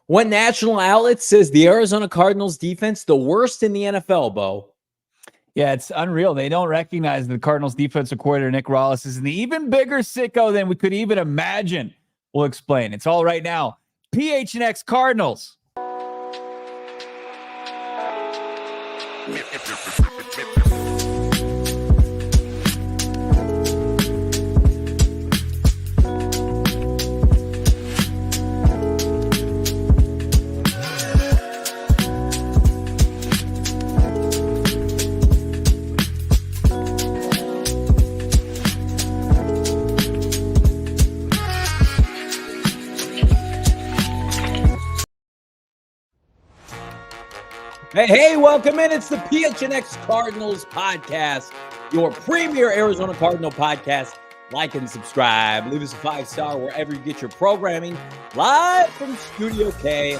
What national outlet says the Arizona Cardinals defense the worst in the NFL, Bo? Yeah, it's unreal. They don't recognize the Cardinals defensive coordinator, Nick Rallis, is an even bigger sicko than we could even imagine. We'll explain. It's all right now. PHNX Cardinals. Hey, welcome in. It's the PHNX Cardinals podcast, your premier Arizona Cardinal podcast. Like and subscribe. Leave us a 5-star wherever you get your programming. Live from Studio K,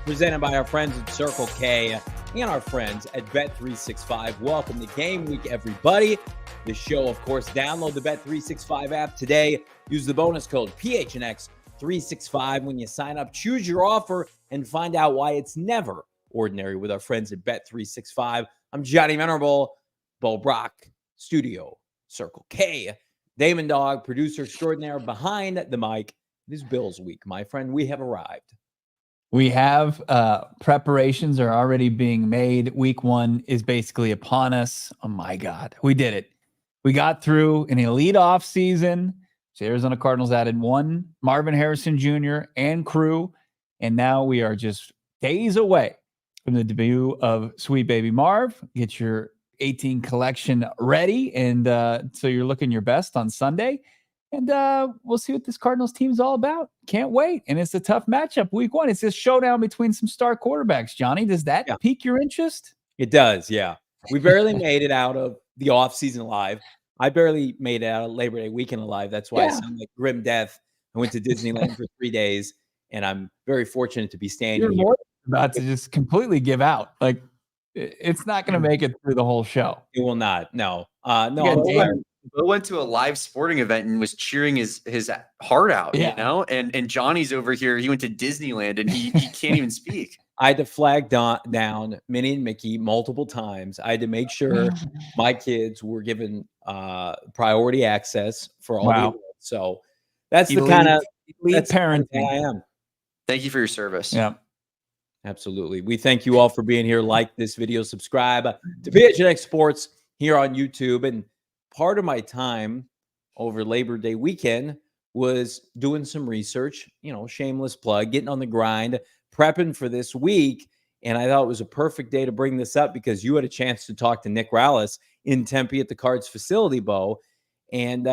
presented by our friends at Circle K and our friends at Bet365. Welcome to Game Week, everybody. This show, of course, download the Bet365 app today. Use the bonus code PHNX365 when you sign up. Choose your offer and find out why it's never ordinary with our friends at Bet365. I'm Johnny Venerable, Brack, Studio, Circle K. Damon, Dawg, producer extraordinaire behind the mic. It is Bills week, my friend. We have arrived. We have preparations are already being made. Week 1 is basically upon us. Oh my God, we did it. We got through an elite off season. So Arizona Cardinals added one Marvin Harrison Jr. and crew, and now we are just days away from the debut of Sweet Baby Marv. Get your 18 collection ready, and so you're looking your best on Sunday. And we'll see what this Cardinals team is all about. Can't wait. And it's a tough matchup. Week 1, it's this showdown between some star quarterbacks. Johnny, does that pique your interest? It does, yeah. We barely made it out of the offseason alive. I barely made it out of Labor Day weekend alive. That's why I sound like grim death. I went to Disneyland for 3 days, and I'm very fortunate to be standing here. About to just completely give out. Like, it's not going to make it through the whole show. It will not. No. Bo went to a live sporting event and was cheering his heart out, you know? And Johnny's over here. He went to Disneyland and he can't even speak. I had to flag down Minnie and Mickey multiple times. I had to make sure my kids were given priority access for all the events. So that's the kind of parenting I am. Thank you for your service. Yeah. Absolutely. We thank you all for being here. Like this video, subscribe to PHNX Sports here on YouTube. And part of my time over Labor Day weekend was doing some research, shameless plug, getting on the grind, prepping for this week. And I thought it was a perfect day to bring this up because you had a chance to talk to Nick Rallis in Tempe at the Cards facility, Bo. And,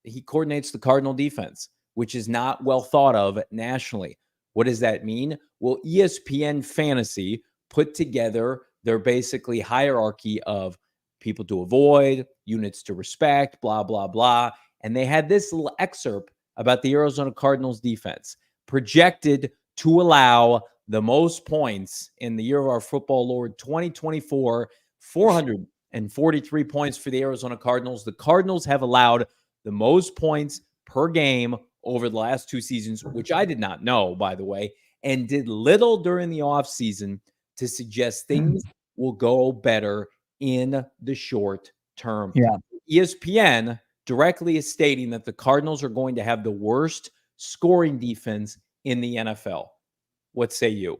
he coordinates the Cardinal defense, which is not well thought of nationally. What does that mean? Well, ESPN Fantasy put together their basically hierarchy of people to avoid, units to respect, blah, blah, blah. And they had this little excerpt about the Arizona Cardinals defense, projected to allow the most points in the year of our football Lord 2024, 443 points for the Arizona Cardinals. The Cardinals have allowed the most points per game over the last 2 seasons, which I did not know, by the way, and did little during the offseason to suggest things will go better in the short term. Yeah. ESPN directly is stating that the Cardinals are going to have the worst scoring defense in the NFL. What say you?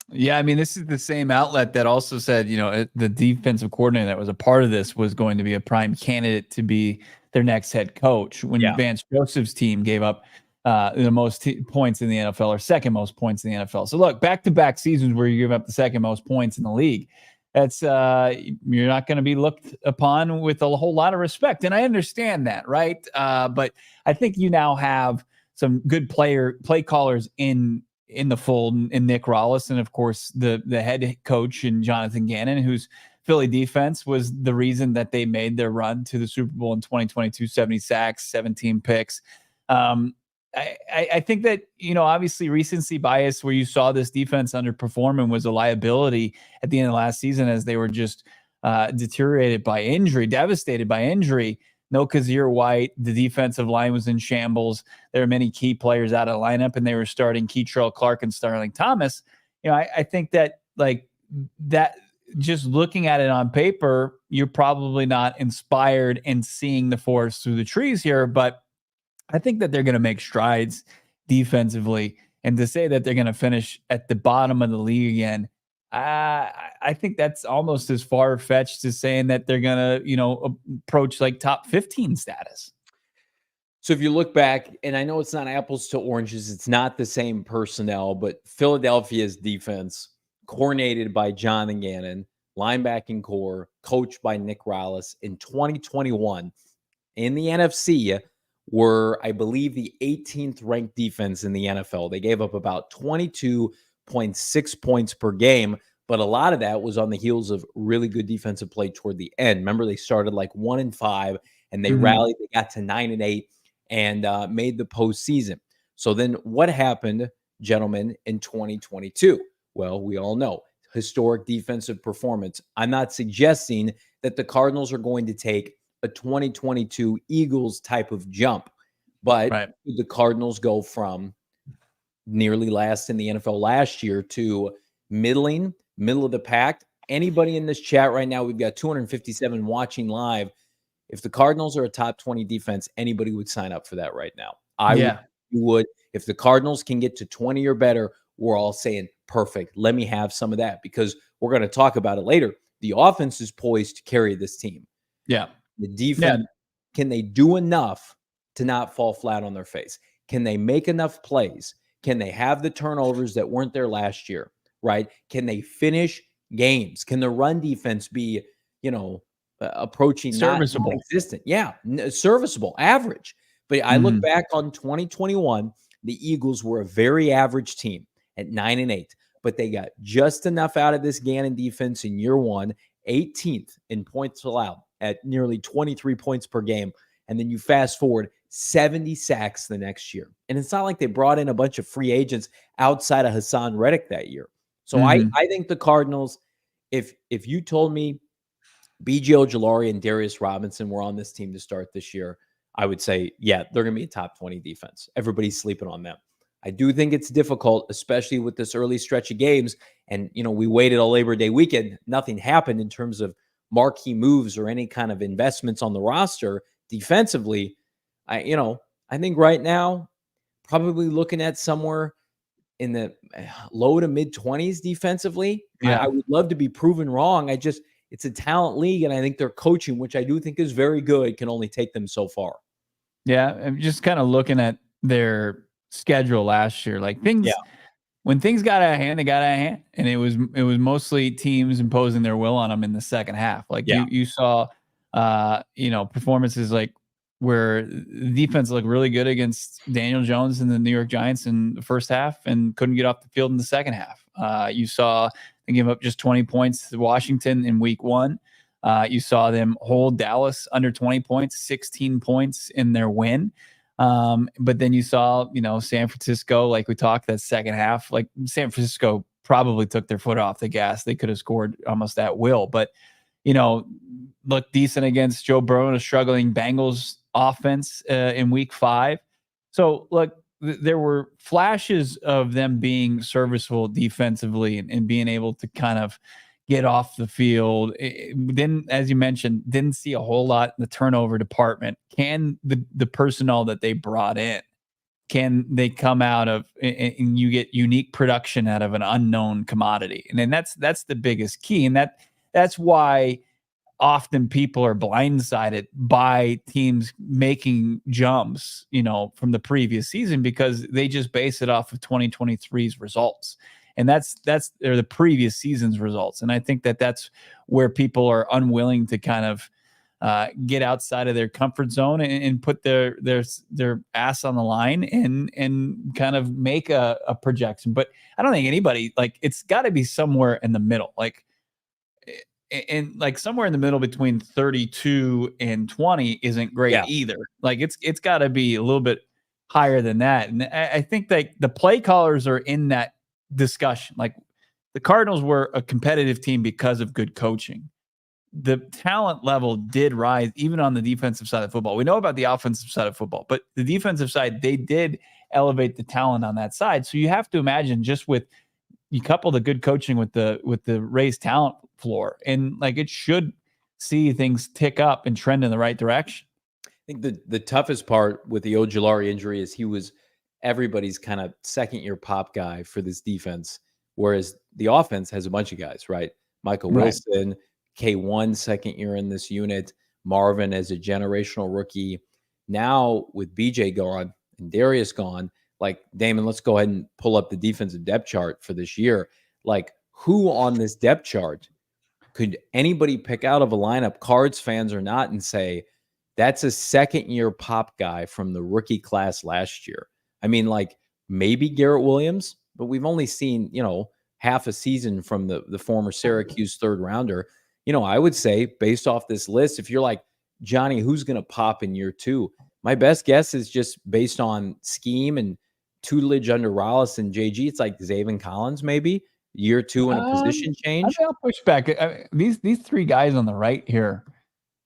Yeah, I mean, this is the same outlet that also said, the defensive coordinator that was a part of this was going to be a prime candidate to be their next head coach when Vance Joseph's team gave up the most points in the NFL, or second most points in the NFL. So look, back-to-back seasons where you give up the second most points in the league, that's you're not going to be looked upon with a whole lot of respect. And I understand that, right? But I think you now have some good play callers in the fold, in Nick Rallis, and of course the head coach in Jonathan Gannon, whose Philly defense was the reason that they made their run to the Super Bowl in 2022, 70 sacks, 17 picks. I think that, obviously recency bias where you saw this defense underperform and was a liability at the end of last season as they were just devastated by injury. no Kazir White. The defensive line was in shambles. There were many key players out of the lineup, and they were starting Keitrell Clark and Sterling Thomas. I think that that just looking at it on paper, you're probably not inspired and seeing the forest through the trees here, but I think that they're going to make strides defensively. And to say that they're going to finish at the bottom of the league again, I think that's almost as far-fetched as saying that they're going to, approach like top 15 status. So if you look back, and I know it's not apples to oranges, it's not the same personnel, but Philadelphia's defense, coordinated by John and Gannon, linebacking core, coached by Nick Rallis in 2021 in the NFC, were, I believe, the 18th ranked defense in the NFL. They gave up about 22.6 points per game, but a lot of that was on the heels of really good defensive play toward the end. Remember, they started like 1-5, and they rallied. They got to 9-8 and made the postseason. So then what happened, gentlemen, in 2022? Well, we all know historic defensive performance. I'm not suggesting that the Cardinals are going to take a 2022 Eagles type of jump, but the Cardinals go from nearly last in the NFL last year to middle of the pack. Anybody in this chat right now, we've got 257 watching live. If the Cardinals are a top 20 defense, anybody would sign up for that right now. I would. If the Cardinals can get to 20 or better, we're all saying, perfect. Let me have some of that, because we're going to talk about it later. The offense is poised to carry this team. Yeah. The defense, can they do enough to not fall flat on their face? Can they make enough plays? Can they have the turnovers that weren't there last year, right? Can they finish games? Can the run defense be, approaching serviceable, non-existent? Yeah, serviceable, average. But I look back on 2021, the Eagles were a very average team at 9-8, but they got just enough out of this Gannon defense in year one, 18th in points allowed at nearly 23 points per game. And then you fast forward 70 sacks the next year. And it's not like they brought in a bunch of free agents outside of Haason Reddick that year. So I think the Cardinals, if you told me B.J. Ojulari and Darius Robinson were on this team to start this year, I would say, yeah, they're going to be a top 20 defense. Everybody's sleeping on them. I do think it's difficult, especially with this early stretch of games. And, we waited all Labor Day weekend. Nothing happened in terms of marquee moves or any kind of investments on the roster defensively. I think right now, probably looking at somewhere in the low to mid 20s defensively. I would love to be proven wrong. It's a talent league, and I think their coaching, which I do think is very good, can only take them so far. Yeah, I'm just kind of looking at their schedule last year. Like when things got out of hand, they got out of hand, and it was mostly teams imposing their will on them in the second half. Like you saw, performances like where the defense looked really good against Daniel Jones and the New York Giants in the first half and couldn't get off the field in the second half. You saw they give up just 20 points to Washington in week one. You saw them hold Dallas under 20 points, 16 points in their win. But then you saw, San Francisco, like we talked, that second half, like San Francisco probably took their foot off the gas. They could have scored almost at will, but, looked decent against Joe Burrow and a struggling Bengals offense in week 5. So look, there were flashes of them being serviceable defensively and being able to kind of get off the field. Then, as you mentioned, didn't see a whole lot in the turnover department. Can the personnel that they brought in, can they come out of and you get unique production out of an unknown commodity? And then that's the biggest key. And that's why often people are blindsided by teams making jumps, from the previous season, because they just base it off of 2023's results. And that's the previous season's results. And I think that's where people are unwilling to kind of get outside of their comfort zone and put their ass on the line and kind of make a projection. But I don't think anybody, it's got to be somewhere in the middle, and somewhere in the middle between 32 and 20 isn't great either. It's got to be a little bit higher than that. And I think that the play callers are in that discussion. Like the Cardinals were a competitive team because of good coaching. the talent level did rise even on the defensive side of football. We know about the offensive side of football, but the defensive side, they did elevate the talent on that side. So you have to imagine, just with you couple the good coaching with the raised talent floor, and like it should see things tick up and trend in the right direction. I think the toughest part with the Ojulari injury is he was everybody's kind of second-year pop guy for this defense, whereas the offense has a bunch of guys, right? Michael Wilson, K1 second year in this unit, Marvin as a generational rookie. Now with BJ gone and Darius gone, like, Damon, let's go ahead and pull up the defensive depth chart for this year. Like, who on this depth chart could anybody pick out of a lineup, Cards fans or not, and say, that's a second-year pop guy from the rookie class last year? I mean, like, maybe Garrett Williams, but we've only seen, half a season from the former Syracuse third rounder. I would say, based off this list, if you're like, Johnny, who's going to pop in year 2? My best guess is just based on scheme and tutelage under Rallis and JG. It's like Zaven Collins, maybe year 2 in a position change. I'll push back. These three guys on the right here,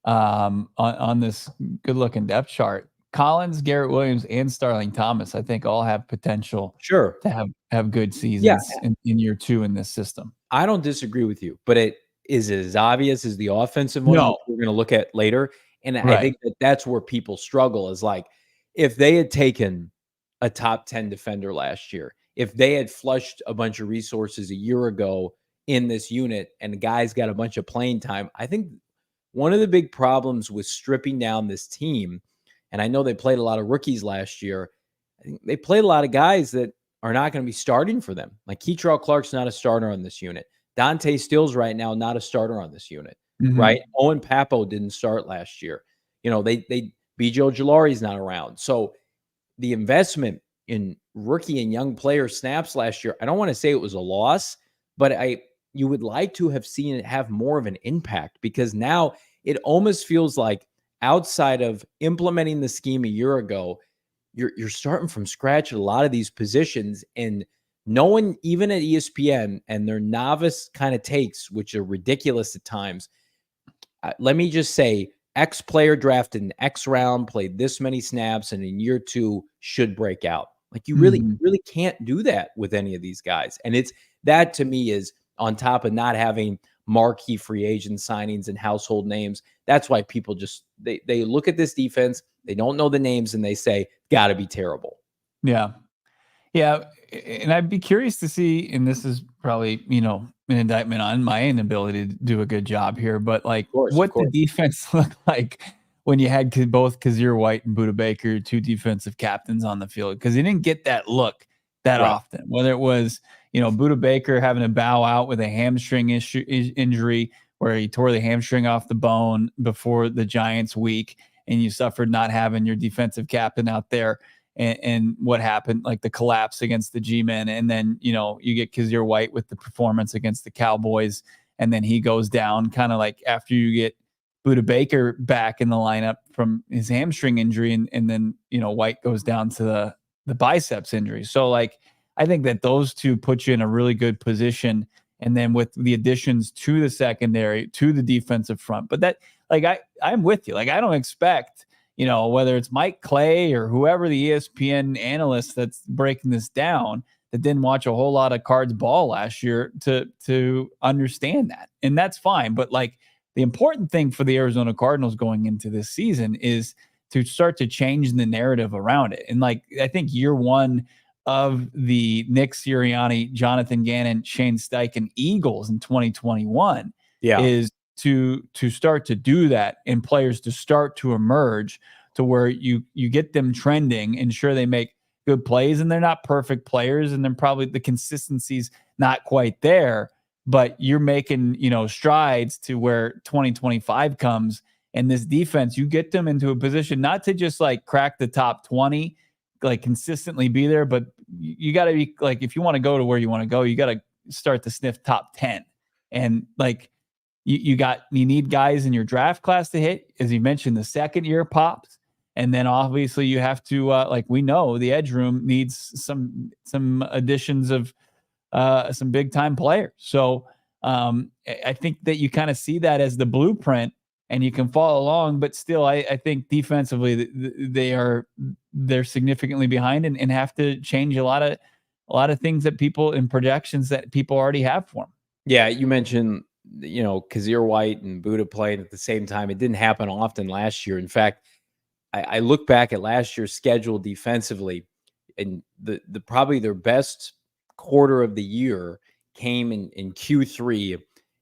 on this good looking depth chart, Collins, Garrett Williams, and Starling Thomas, I think all have potential to have good seasons in year 2 in this system. I don't disagree with you, but it is as obvious as the offensive one we're going to look at later. And I think that's where people struggle, is like, if they had taken a top 10 defender last year, if they had flushed a bunch of resources a year ago in this unit and the guys got a bunch of playing time, I think one of the big problems with stripping down this team, and I know they played a lot of rookies last year, I think they played a lot of guys that are not going to be starting for them. Like Keitrell Clark's not a starter on this unit. Dante Steele's right now not a starter on this unit, right? Owen Papo didn't start last year. BJ Ojulari's not around. So the investment in rookie and young player snaps last year, I don't want to say it was a loss, but you would like to have seen it have more of an impact, because now it almost feels like, outside of implementing the scheme a year ago, you're starting from scratch at a lot of these positions, and no one, even at ESPN and their novice kind of takes, which are ridiculous at times. Let me just say, X player drafted in X round, played this many snaps, and in year 2 should break out. Like, you really can't do that with any of these guys. And that to me is on top of not having marquee free agent signings and household names. That's why people just, they look at this defense, they don't know the names, and they say, gotta be terrible. Yeah. Yeah. And I'd be curious to see, and this is probably, an indictment on my inability to do a good job here, but like, what the defense looked like when you had both Kazir White and Budda Baker, 2 defensive captains on the field, because he didn't get that look that often. Whether it was, Budda Baker having to bow out with a hamstring injury where he tore the hamstring off the bone before the Giants week, and you suffered not having your defensive captain out there. And what happened, like the collapse against the G-Men. And then, you get Kazir White with the performance against the Cowboys. And then he goes down kind of like after you get Budda Baker back in the lineup from his hamstring injury. And then, White goes down to the biceps injury. So like, I think that those two put you in a really good position. And then with the additions to the secondary, to the defensive front, but that, like, I'm with you. Like, I don't expect, whether it's Mike Clay or whoever the ESPN analyst that's breaking this down, that didn't watch a whole lot of Cards ball last year to understand that. And that's fine. But like, the important thing for the Arizona Cardinals going into this season is to start to change the narrative around it. And like, I think year 1 of the Nick Sirianni, Jonathan Gannon, Shane Steichen Eagles in 2021 is to start to do that, and players to start to emerge to where you get them trending, ensure they make good plays, and they're not perfect players, and then probably the consistency's not quite there, but you're making, strides to where 2025 comes, and this defense, you get them into a position not to just like crack the top 20, like consistently be there, but you got to be like, if you want to go to where you want to go, you got to start to sniff top 10. And like, you need guys in your draft class to hit, as you mentioned, the second year pops. And then obviously you have to, like, we know the edge room needs some additions of some big time players. So I think that you kind of see that as the blueprint and you can follow along, but still, I think defensively they're significantly behind and have to change a lot of things that people in projections that people already have for them. Yeah, you mentioned, Kazir White and Buddha playing at the same time. It didn't happen often last year. In fact, I look back at last year's schedule defensively, and the probably their best quarter of the year came in Q3.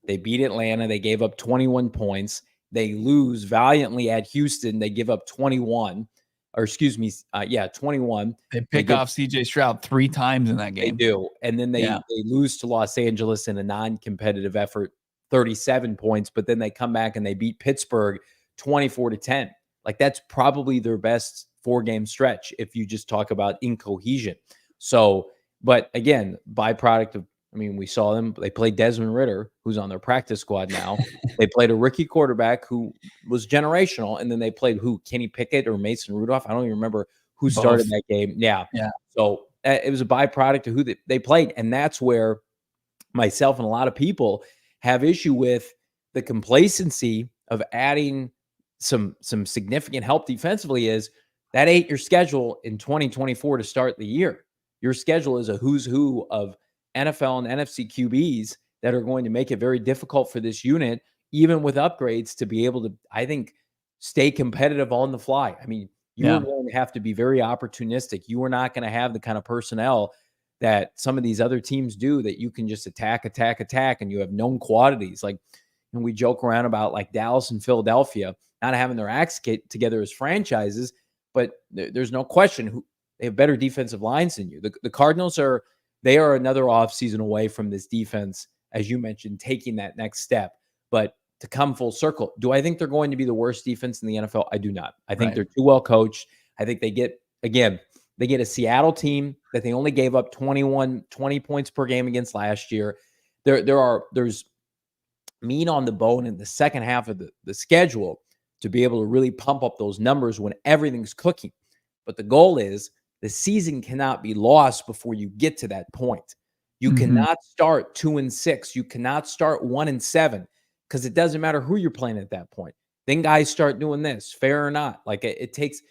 They beat Atlanta. They gave up 21 points. They lose valiantly at Houston. They give up 21, or excuse me, 21. They pick off CJ Stroud 3 times in that game. They do. And then they lose to Los Angeles in a non-competitive effort, 37 points, but then they come back and they beat Pittsburgh 24-10. Like, that's probably their best 4-game stretch if you just talk about incohesion. So, but again, byproduct of, we saw them. They played Desmond Ridder, who's on their practice squad now. They played a rookie quarterback who was generational, and then they played Kenny Pickett or Mason Rudolph. I don't even remember who started that game. Yeah. So it was a byproduct of who they played, and that's where myself and a lot of people have issue with the complacency of adding some significant help defensively. Is that ain't your schedule in 2024 to start the year. Your schedule is a who's who of NFL and NFC QBs that are going to make it very difficult for this unit, even with upgrades, to be able to, I think, stay competitive on the fly. You are going to have to be very opportunistic. You are not going to have the kind of personnel that some of these other teams do, that you can just attack, and you have known quantities. Like, and we joke around about like Dallas and Philadelphia not having their acts together as franchises, but there's no question they have better defensive lines than you. The Cardinals are another offseason away from this defense, as you mentioned, taking that next step. But to come full circle, do I think they're going to be the worst defense in the NFL? I do not. I think they're too well coached. I think they get a Seattle team that they only gave up 20 points per game against last year. There's meat on the bone in the second half of the schedule to be able to really pump up those numbers when everything's cooking. But the goal is, the season cannot be lost before you get to that point. You cannot start 2-6. You cannot start 1-7, because it doesn't matter who you're playing at that point. Then guys start doing this, fair or not. Like, it takes,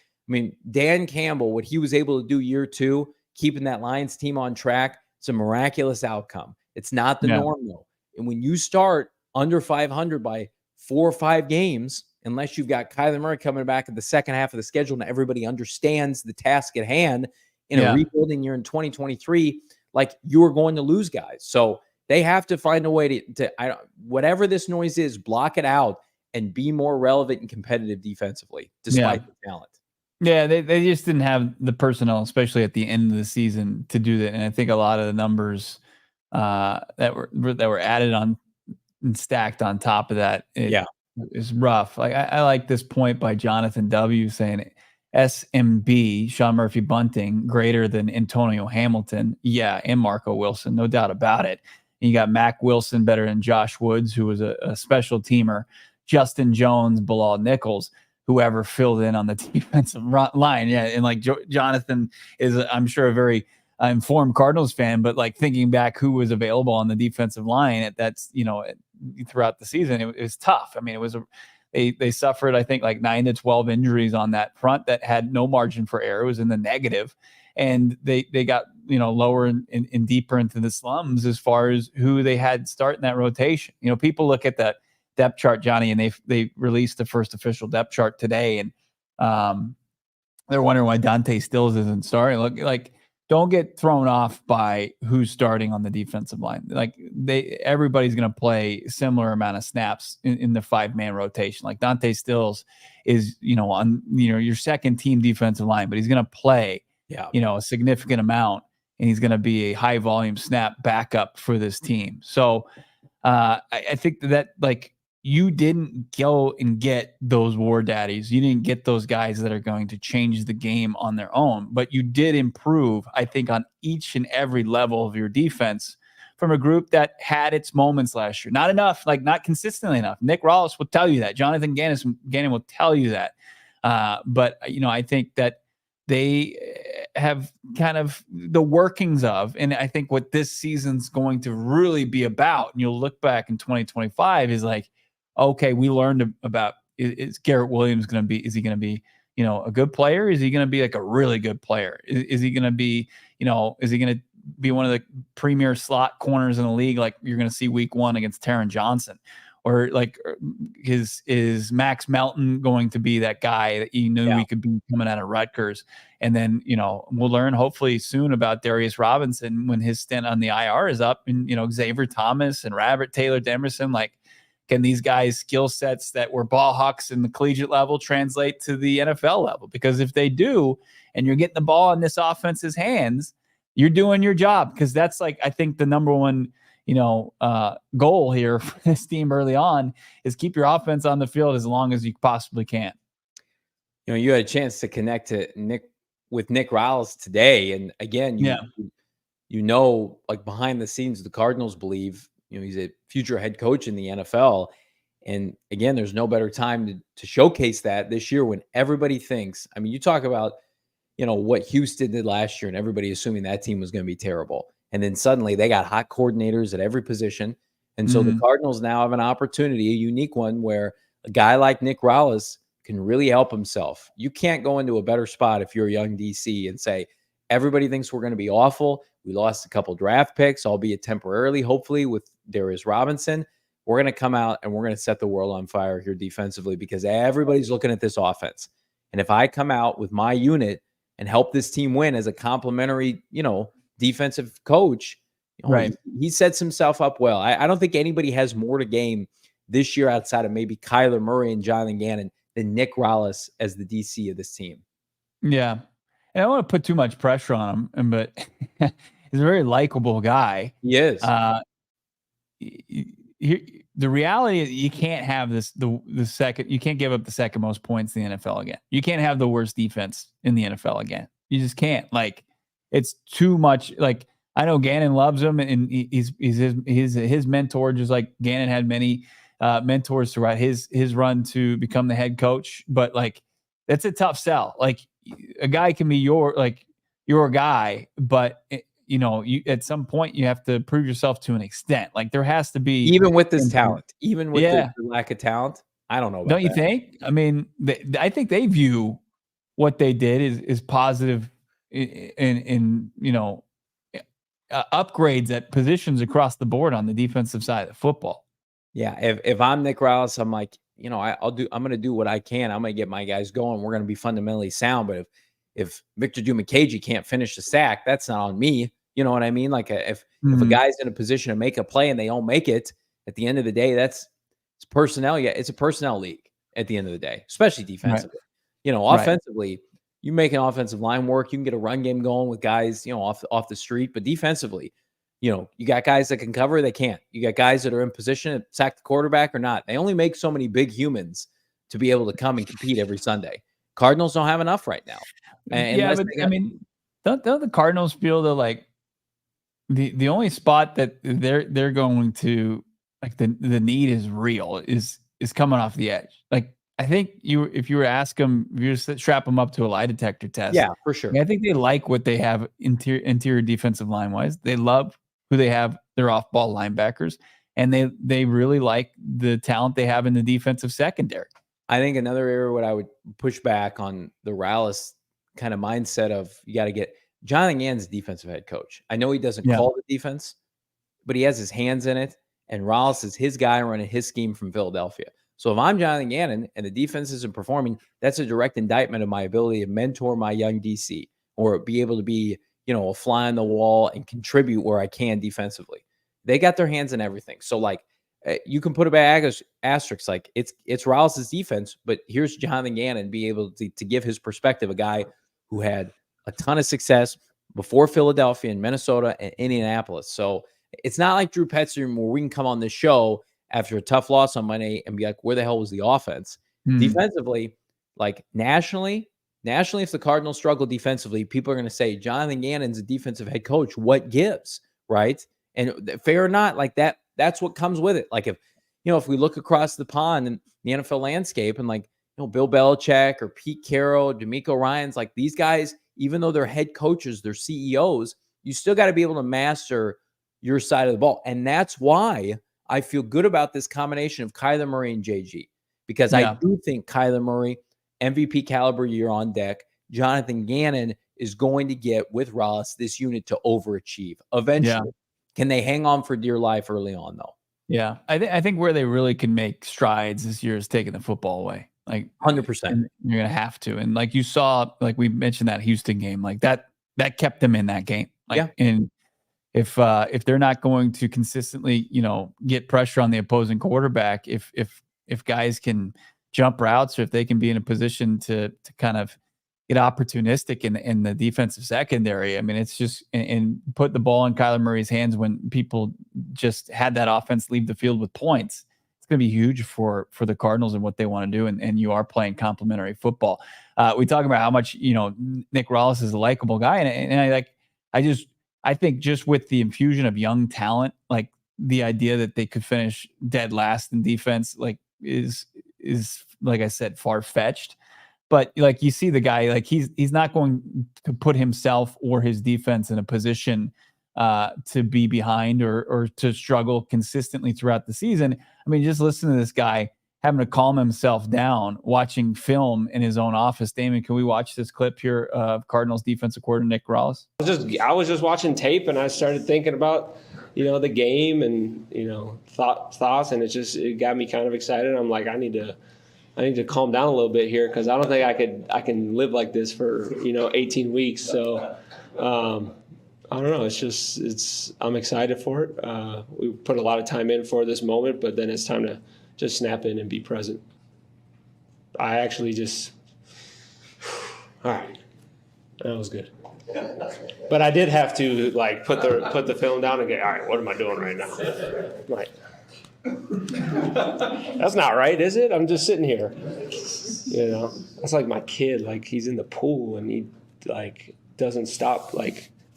Dan Campbell, what he was able to do year 2, keeping that Lions team on track, it's a miraculous outcome. It's not the norm, though. And when you start under 500 by 4 or 5 games, unless you've got Kyler Murray coming back at the second half of the schedule and everybody understands the task at hand in a rebuilding year in 2023, like, you are going to lose guys. So they have to find a way to whatever this noise is, block it out and be more relevant and competitive defensively, despite the talent. Yeah, they just didn't have the personnel, especially at the end of the season, to do that. And I think a lot of the numbers that were added on and stacked on top of that, is rough. Like, I like this point by Jonathan W. saying SMB, Sean Murphy Bunting, greater than Antonio Hamilton. Yeah, and Marco Wilson, no doubt about it. And you got Mac Wilson better than Josh Woods, who was a special teamer. Justin Jones, Bilal Nichols, whoever filled in on the defensive line. Yeah, and like Jonathan is, I'm sure, a very informed Cardinals fan, but like thinking back who was available on the defensive line throughout the season, it was tough. It was they suffered, I think, like 9 to 12 injuries on that front that had no margin for error. It was in the negative, and they got lower and deeper into the slums as far as who they had starting that rotation. People look at that depth chart, Johnny, and they released the first official depth chart today, and they're wondering why Dante Stills isn't starting. Look, like, don't get thrown off by who's starting on the defensive line. Like, everybody's going to play similar amount of snaps in the 5-man rotation. Like, Dante Stills is, on your second team defensive line, but he's going to play, a significant amount, and he's going to be a high volume snap backup for this team. So I think that, like, you didn't go and get those war daddies. You didn't get those guys that are going to change the game on their own, but you did improve, I think, on each and every level of your defense from a group that had its moments last year. Not enough, like, not consistently enough. Nick Rallis will tell you that. Jonathan Gannon will tell you that. But I think that they have kind of the workings of, and I think what this season's going to really be about, and you'll look back in 2025 is like, okay, we learned about, is Garrett Williams going to be, is he going to be, a good player? Is he going to be like a really good player? Is he going to be, is he going to be one of the premier slot corners in the league? Like you're going to see week 1 against Taron Johnson, or like is Max Melton going to be that guy that you knew we could be coming out of Rutgers? And then, we'll learn hopefully soon about Darius Robinson when his stint on the IR is up, and, Xavier Thomas and Robert Taylor Demerson, like, can these guys' skill sets that were ball hawks in the collegiate level translate to the NFL level? Because if they do, and you're getting the ball in this offense's hands, you're doing your job. Because that's like, I think the number one, goal here for this team early on is keep your offense on the field as long as you possibly can. You had a chance to connect to Nick Rallis today. And again, like behind the scenes, the Cardinals believe, he's a future head coach in the NFL. And again, there's no better time to showcase that this year when everybody thinks, I mean, you talk about, what Houston did last year and everybody assuming that team was going to be terrible. And then suddenly they got hot coordinators at every position. And so the Cardinals now have an opportunity, a unique one, where a guy like Nick Rallis can really help himself. You can't go into a better spot if you're a young DC and say, everybody thinks we're going to be awful. We lost a couple draft picks, albeit temporarily, hopefully, with Darius Robinson. We're going to come out and we're going to set the world on fire here defensively because everybody's looking at this offense. And if I come out with my unit and help this team win as a complimentary, defensive coach, right, he sets himself up well. I don't think anybody has more to gain this year outside of maybe Kyler Murray and Jonathan Gannon than Nick Rallis as the DC of this team. Yeah. And I don't want to put too much pressure on him, but he's a very likable guy. He is. The reality is you can't have the second, you can't give up the second most points in the NFL again. You can't have the worst defense in the NFL again. You just can't. Like, it's too much. Like, I know Gannon loves him, and he's his mentor, just like Gannon had many mentors throughout his run to become the head coach. But like, that's a tough sell. Like, a guy can be your guy, but you at some point you have to prove yourself to an extent. Like, there has to be, even with this talent, even with the lack of talent. I don't know about Don't you think? I mean, I think they view what they did is positive in upgrades at positions across the board on the defensive side of football. Yeah, if I'm Nick Rallis, I'm like, I'm going to do what I can. I'm going to get my guys going. We're going to be fundamentally sound. But if Victor Dumakaji can't finish the sack, that's not on me. You know what I mean? Like, if a guy's in a position to make a play and they don't make it, at the end of the day, it's personnel. Yeah, it's a personnel league at the end of the day, especially defensively. Right. Offensively, you make an offensive line work. You can get a run game going with guys, off the street. But defensively, you got guys that can cover, they can't. You got guys that are in position to sack the quarterback or not. They only make so many big humans to be able to come and compete every Sunday. Cardinals don't have enough right now. Don't the Cardinals feel that, like, the only spot that they're going to, like, the need is real is coming off the edge. Like, I think if you were to ask them, if you just strap them up to a lie detector test. Yeah, for sure. I think they like what they have interior defensive line wise. They love who they have, their off-ball linebackers, and they really like the talent they have in the defensive secondary. I think another area what I would push back on the Rallis kind of mindset of, you got to get Jonathan Gannon's defensive head coach. I know he doesn't call the defense, but he has his hands in it, and Rallis is his guy running his scheme from Philadelphia. So if I'm Jonathan Gannon and the defense isn't performing, that's a direct indictment of my ability to mentor my young DC or be able to be, a fly on the wall and contribute where I can defensively. They got their hands in everything. So, like, you can put a bag of asterisks, like it's Rallis' defense, but here's Jonathan Gannon be able to give his perspective, a guy who had a ton of success before Philadelphia and Minnesota and Indianapolis. So it's not like Drew Petzing where we can come on this show after a tough loss on Monday and be like, where the hell was the offense? Defensively, like nationally, if the Cardinals struggle defensively, people are going to say, Jonathan Gannon's a defensive head coach. What gives, right? And fair or not, like that's what comes with it. Like, if we look across the pond and the NFL landscape and, like, Bill Belichick or Pete Carroll, D'Amico Ryans, like, these guys even though they're head coaches, they're CEOs, you still got to be able to master your side of the ball. And that's why I feel good about this combination of Kyler Murray and JG, because I do think Kyler Murray, MVP caliber year on deck, Jonathan Gannon is going to get, with Rallis, this unit to overachieve eventually. Yeah. Can they hang on for dear life early on, though? Yeah, I think where they really can make strides this year is taking the football away. Like 100%. You're gonna have to. And like you saw, like we mentioned that Houston game, like that kept them in that game. Like, and if they're not going to consistently, get pressure on the opposing quarterback, if guys can jump routes, or if they can be in a position to kind of get opportunistic in the defensive secondary, I mean, it's just and put the ball in Kyler Murray's hands when people just had that offense leave the field with points. It's going to be huge for the Cardinals and what they want to do. And you are playing complementary football. We talk about how much, Nick Rallis is a likable guy. And I think just with the infusion of young talent, like the idea that they could finish dead last in defense, like is like I said, far-fetched. But like you see the guy, like he's not going to put himself or his defense in a position to be behind or to struggle consistently throughout the season. I mean, just listen to this guy having to calm himself down, watching film in his own office. Damon, can we watch this clip here of Cardinals defensive coordinator Nick Rallis? I was just watching tape, and I started thinking about the game and thoughts, and it got me kind of excited. I'm like, I need to calm down a little bit here, because I don't think I can live like this for 18 weeks. So I don't know. I'm excited for it. We put a lot of time in for this moment, but then it's time to just snap in and be present. I actually all right, that was good. But I did have to put the film down and go, all right, what am I doing right now? Like, that's not right, is it? I'm just sitting here. That's like my kid. Like, he's in the pool and he doesn't stop.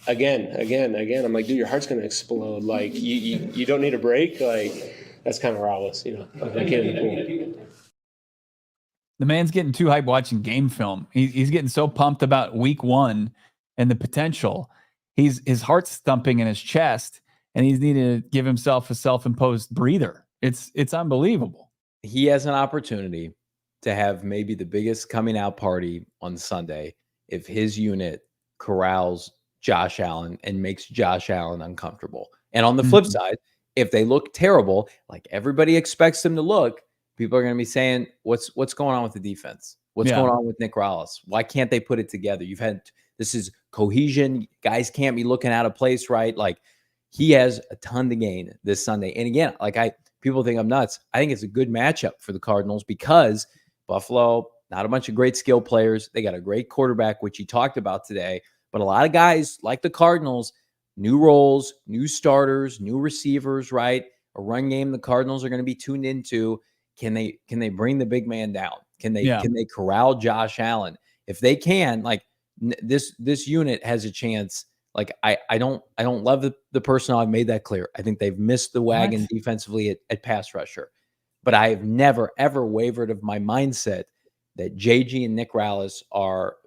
Again. I'm like, dude, your heart's gonna explode. Like, you don't need a break. Like, that's kind of Rallis, like that kid in the pool. The man's getting too hyped watching game film. He's getting so pumped about week one and the potential. His heart's thumping in his chest, and he's needing to give himself a self-imposed breather. It's unbelievable. He has an opportunity to have maybe the biggest coming out party on Sunday if his unit corrals Josh Allen and makes Josh Allen uncomfortable. And on the flip side, if they look terrible, like everybody expects them to look, people are going to be saying, what's going on with the defense? What's going on with Nick Rallis? Why can't they put it together? This is cohesion. Guys can't be looking out of place, right? Like, he has a ton to gain this Sunday. And again, people think I'm nuts. I think it's a good matchup for the Cardinals because Buffalo, not a bunch of great skill players. They got a great quarterback, which he talked about today. But a lot of guys like the Cardinals, new roles, new starters, new receivers, right? A run game the Cardinals are going to be tuned into. Can they bring the big man down? Can they corral Josh Allen? If they can, this unit has a chance. I don't love the personnel. I've made that clear. I think they've missed the wagon defensively at pass rusher. But I have never, ever wavered of my mindset that JG and Nick Rallis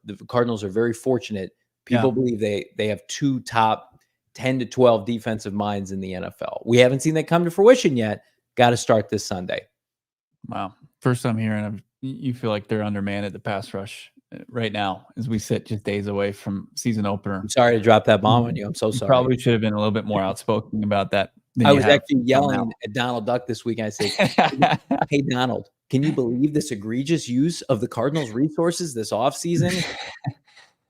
the Cardinals are very fortunate. People believe they have two top 10 to 12 defensive minds in the NFL. We haven't seen that come to fruition yet. Got to start this Sunday. Wow. First time hearing you feel like they're undermanned at the pass rush right now as we sit just days away from season opener. I'm sorry to drop that bomb on you. I'm so sorry. Probably should have been a little bit more outspoken about that. I was actually yelling at Donald Duck this week. I said, hey, Donald, can you believe this egregious use of the Cardinals' resources this offseason?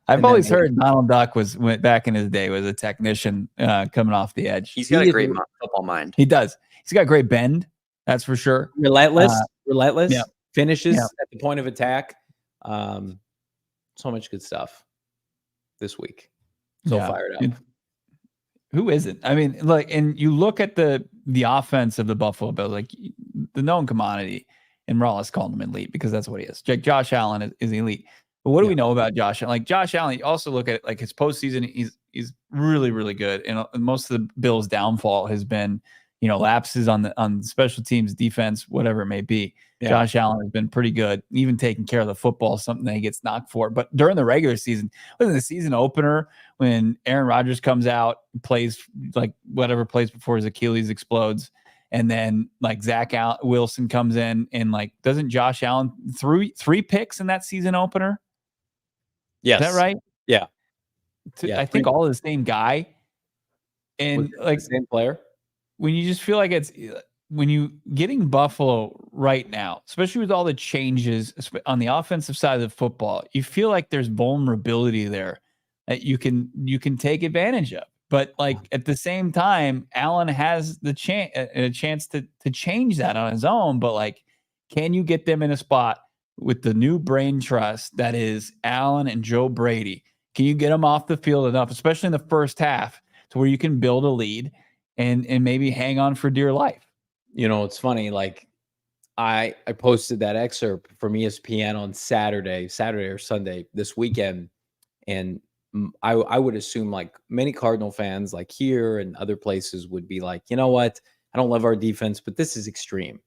I've always heard Donald Duck went back in his day was a technician coming off the edge. He's got a great football mind. He does. He's got great bend. That's for sure. Relentless. Finishes at the point of attack. So much good stuff this week. So fired up. Who isn't? I mean, and you look at the offense of the Buffalo Bills, like the known commodity, and Rallis called him elite because that's what he is. Josh Allen is elite. But what do we know about Josh Allen? Josh Allen, you also look at his postseason, he's really, really good. And most of the Bills' downfall has been, lapses on the special teams, defense, whatever it may be. Yeah. Josh Allen has been pretty good, even taking care of the football, something that he gets knocked for. But during the regular season, within the season opener, when Aaron Rodgers comes out, plays like whatever plays before his Achilles explodes, and then like Zach Wilson comes in and like doesn't Josh Allen three picks in that season opener? Yes. Is that right? Yeah. I think all the same guy. And like the same player. When you just feel like when you getting Buffalo right now, especially with all the changes on the offensive side of the football, you feel like there's vulnerability there that you can take advantage of. But like at the same time, Allen has the chance to change that on his own. But like, can you get them in a spot with the new brain trust that is Allen and Joe Brady? Can you get them off the field enough, especially in the first half, to where you can build a lead and maybe hang on for dear life? It's funny. Like I posted that excerpt from ESPN on Saturday or Sunday this weekend, and I would assume like many Cardinal fans, like here and other places, would be like, you know what? I don't love our defense, but this is extreme.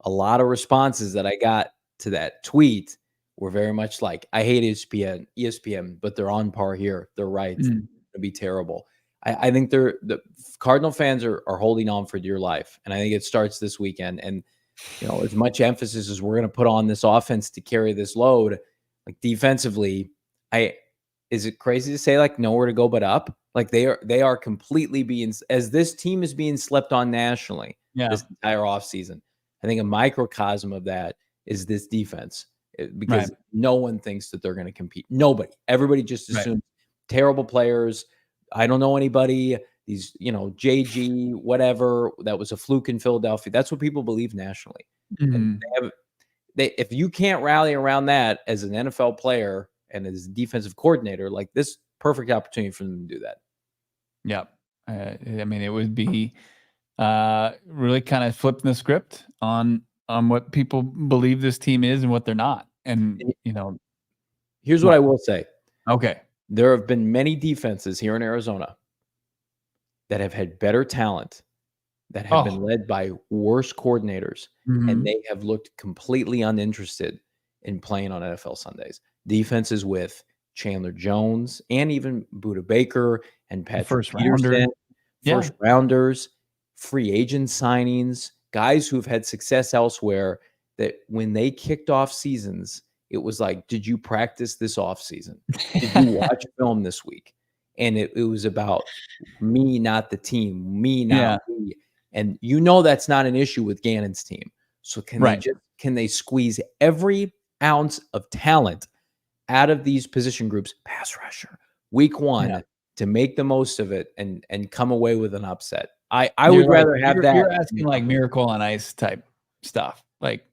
A lot of responses that I got to that tweet were very much like, I hate ESPN, but they're on par here. They're right. It's going to be terrible. I think the Cardinal fans are holding on for dear life. And I think it starts this weekend. And, as much emphasis as we're going to put on this offense to carry this load, like defensively, is it crazy to say like nowhere to go but up? Like they are completely as this team is being slept on nationally this entire offseason. I think a microcosm of that is this defense, because no one thinks that they're going to compete. Nobody. Everybody just assumes terrible players. I don't know anybody. These, JG, whatever, that was a fluke in Philadelphia. That's what people believe nationally. And if you can't rally around that as an NFL player and as a defensive coordinator, like this, perfect opportunity for them to do that. Yeah. I mean, it would be really kind of flipping the script on what people believe this team is and what they're not. And, here's what I will say. Okay. There have been many defenses here in Arizona that have had better talent, that have been led by worse coordinators, and they have looked completely uninterested in playing on NFL Sundays. Defenses with Chandler Jones and even Budda Baker and Patrick Peterson, first rounders, free agent signings, guys who've had success elsewhere, that when they kicked off seasons, it was like, did you practice this offseason? Did you watch film this week? And it was about me, not the team, me, not me. And that's not an issue with Gannon's team. So can they squeeze every ounce of talent out of these position groups, pass rusher, week one, to make the most of it and come away with an upset? I would rather have that. You're asking like Miracle on Ice type stuff. Like,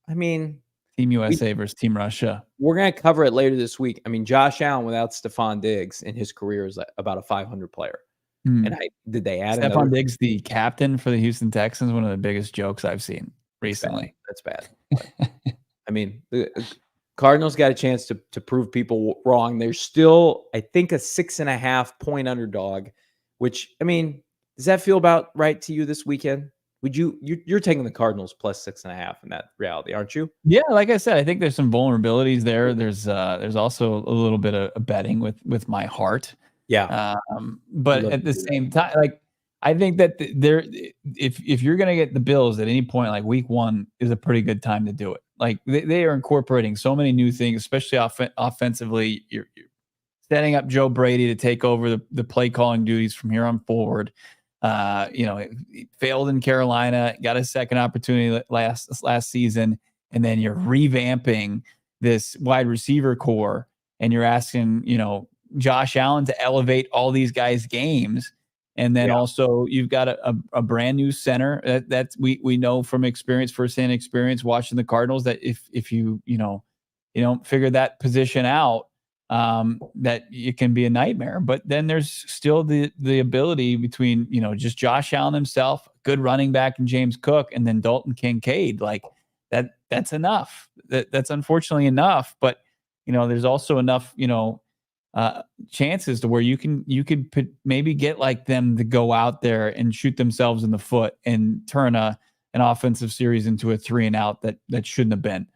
I mean, Team USA versus Team Russia. We're going to cover it later this week. I mean, Josh Allen without Stephon Diggs in his career is about a 500 player. And did they add Stephon Diggs, the captain for the Houston Texans? One of the biggest jokes I've seen recently. That's bad. I mean, the Cardinals got a chance to prove people wrong. They're still, I think, a 6.5 point underdog, which, I mean, does that feel about right to you this weekend? Would you're taking the Cardinals plus 6.5 in that reality, aren't you? Yeah, like I said, I think there's some vulnerabilities there. There's also a little bit of betting with my heart. Yeah. But at the same time, like I think that if you're gonna get the Bills at any point, like week one is a pretty good time to do it. Like they are incorporating so many new things, especially offensively. You're setting up Joe Brady to take over the play calling duties from here on forward. It failed in Carolina, got a second opportunity last season, and then you're revamping this wide receiver core, and you're asking, Josh Allen to elevate all these guys' games. And then also you've got a brand new center that's we know from experience, firsthand experience watching the Cardinals, that if you don't figure that position out, that it can be a nightmare. But then there's still the ability between, just Josh Allen himself, good running back, and James Cook, and then Dalton Kincaid. Like that's enough. That's unfortunately enough. But, there's also enough, chances to where you could maybe get like them to go out there and shoot themselves in the foot and turn an offensive series into a 3-and-out that shouldn't have been.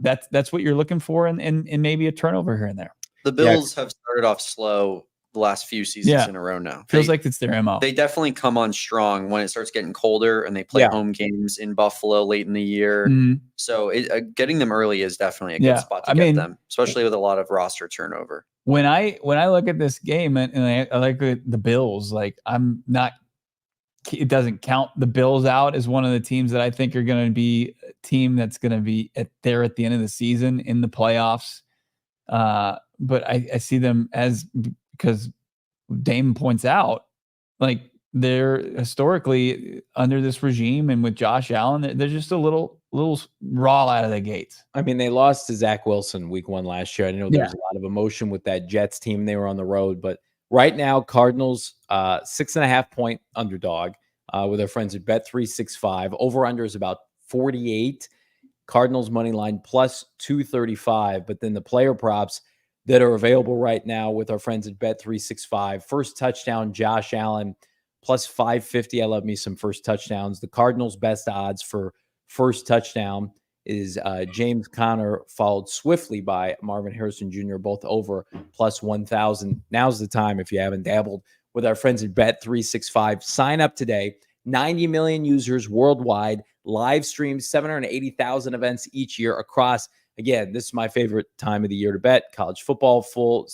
That's what you're looking for, and maybe a turnover here and there. The Bills have started off slow the last few seasons in a row now. Feels like it's their MO. They definitely come on strong when it starts getting colder and they play home games in Buffalo late in the year. So getting them early is definitely a good spot to get them, especially with a lot of roster turnover. When I look at this game and I like the Bills, like it doesn't count the Bills out as one of the teams that I think are going to be a team that's going to be there at the end of the season in the playoffs. But I see them as, because Damon points out, like they're historically under this regime and with Josh Allen, they're just a little raw out of the gates. I mean, they lost to Zach Wilson week 1 last year. I know there was a lot of emotion with that Jets team. They were on the road, but right now, Cardinals 6.5-point underdog with our friends at Bet365. Over under is about 48. Cardinals money line plus 235. But then the player props that are available right now with our friends at Bet365. First touchdown, Josh Allen, plus 550. I love me some first touchdowns. The Cardinals' best odds for first touchdown is James Conner, followed swiftly by Marvin Harrison Jr., both over plus 1,000. Now's the time if you haven't dabbled with our friends at Bet365. Sign up today. 90 million users worldwide, live streams, 780,000 events each year across. Again, this is my favorite time of the year to bet. College football, full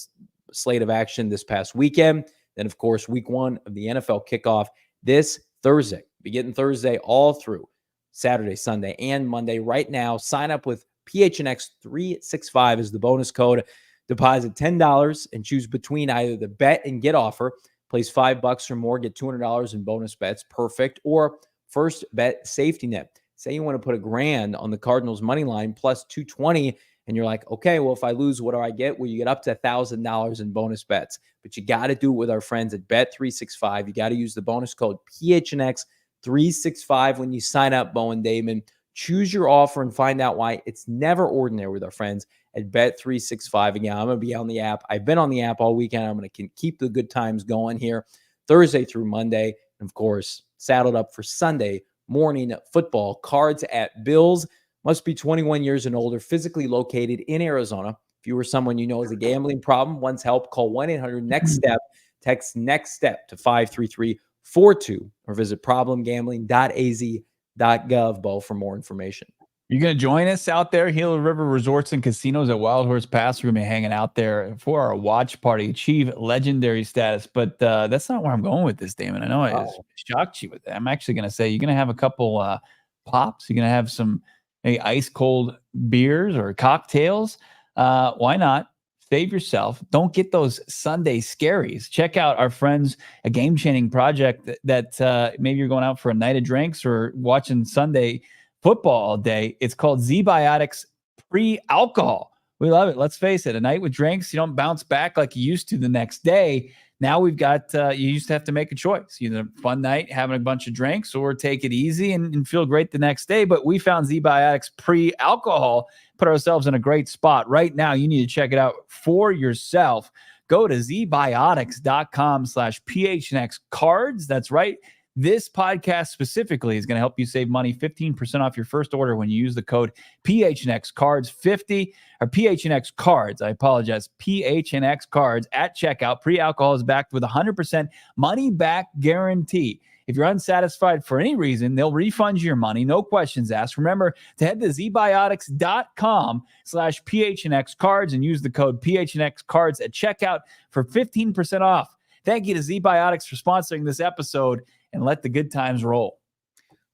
slate of action this past weekend. Then, of course, week 1 of the NFL kickoff this Thursday. Beginning Thursday all through Saturday, Sunday, and Monday. Right now, sign up with PHNX 365 is the bonus code. Deposit $10 and choose between either the bet and get offer. Place $5 or more, get $200 in bonus bets. Perfect. Or first bet safety net. Say you want to put $1,000 on the Cardinals money line plus 220, and you're like, okay, well, if I lose, what do I get? Well, you get up to $1,000 in bonus bets. But you got to do it with our friends at Bet365. You got to use the bonus code PHNX365 when you sign up, Bo and Damon. Choose your offer and find out why it's never ordinary with our friends at Bet365. Again, I'm going to be on the app. I've been on the app all weekend. I'm going to keep the good times going here Thursday through Monday. And, of course, saddled up for Sunday morning football. Cards at Bills. Must be 21 years and older, physically located in Arizona. If you or someone you know has a gambling problem, wants help, call 1-800-NEXT-STEP. Text NEXT STEP to 53342 or visit problemgambling.az.gov, Bo, for more information. You're going to join us out there, Gila River Resorts and Casinos at Wild Horse Pass. We're going to be hanging out there for our watch party, achieve legendary status. But that's not where I'm going with this, Damon. I know I shocked you with that. I'm actually going to say you're going to have a couple pops. You're going to have some ice cold beers or cocktails. Why not? Save yourself. Don't get those Sunday scaries. Check out our friends, a game-changing project that maybe you're going out for a night of drinks or watching Sunday football all day. It's called Z-Biotics Pre-Alcohol. We love it. Let's face it. A night with drinks, you don't bounce back like you used to the next day. Now we've got, you used to have to make a choice. Either a fun night, having a bunch of drinks, or take it easy and feel great the next day. But we found Z-Biotics Pre-Alcohol, put ourselves in a great spot. Right now, you need to check it out for yourself. Go to zbiotics.com/PHNX cards. That's right. This podcast specifically is going to help you save money, 15% off your first order when you use the code PHNX cards 50 or PHNX cards. I apologize. PHNX cards at checkout. Pre-alcohol is backed with 100% money back guarantee. If you're unsatisfied for any reason, they'll refund you your money. No questions asked. Remember to head to zbiotics.com/PHNX cards and use the code PHNX cards at checkout for 15% off. Thank you to Z-Biotics for sponsoring this episode, and let the good times roll.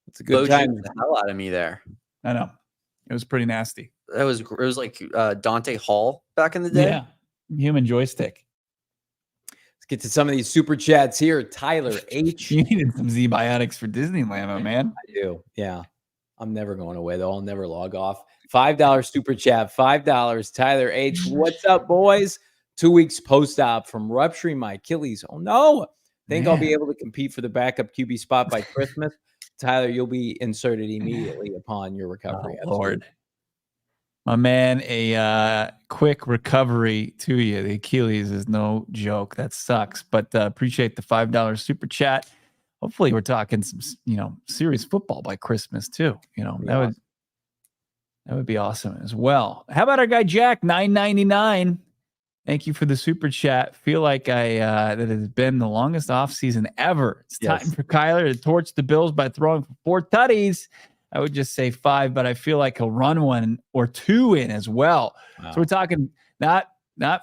It's a good time. The hell out of me there. I know. It was pretty nasty. It was like Dante Hall back in the day. Yeah. Human joystick. Let's get to some of these super chats here. Tyler H. You needed some Z-Biotics for Disneyland, man. I do. Yeah. I'm never going away, though. I'll never log off. $5 super chat. $5. Tyler H. What's up, boys? 2 weeks post-op from rupturing my Achilles. Oh, no. Think I'll be able to compete for the backup QB spot by Christmas? Tyler, you'll be inserted immediately upon your recovery. Oh, Lord. My man, a quick recovery to you. The Achilles is no joke. That sucks. But appreciate the $5 super chat. Hopefully, we're talking some, serious football by Christmas too. That would be awesome as well. How about our guy Jack, $9.99? Thank you for the super chat. Feel like that has been the longest offseason ever. It's time for Kyler to torch the Bills by throwing for 4 tutties. I would just say 5, but I feel like he'll run 1 or 2 in as well. Wow. So we're talking not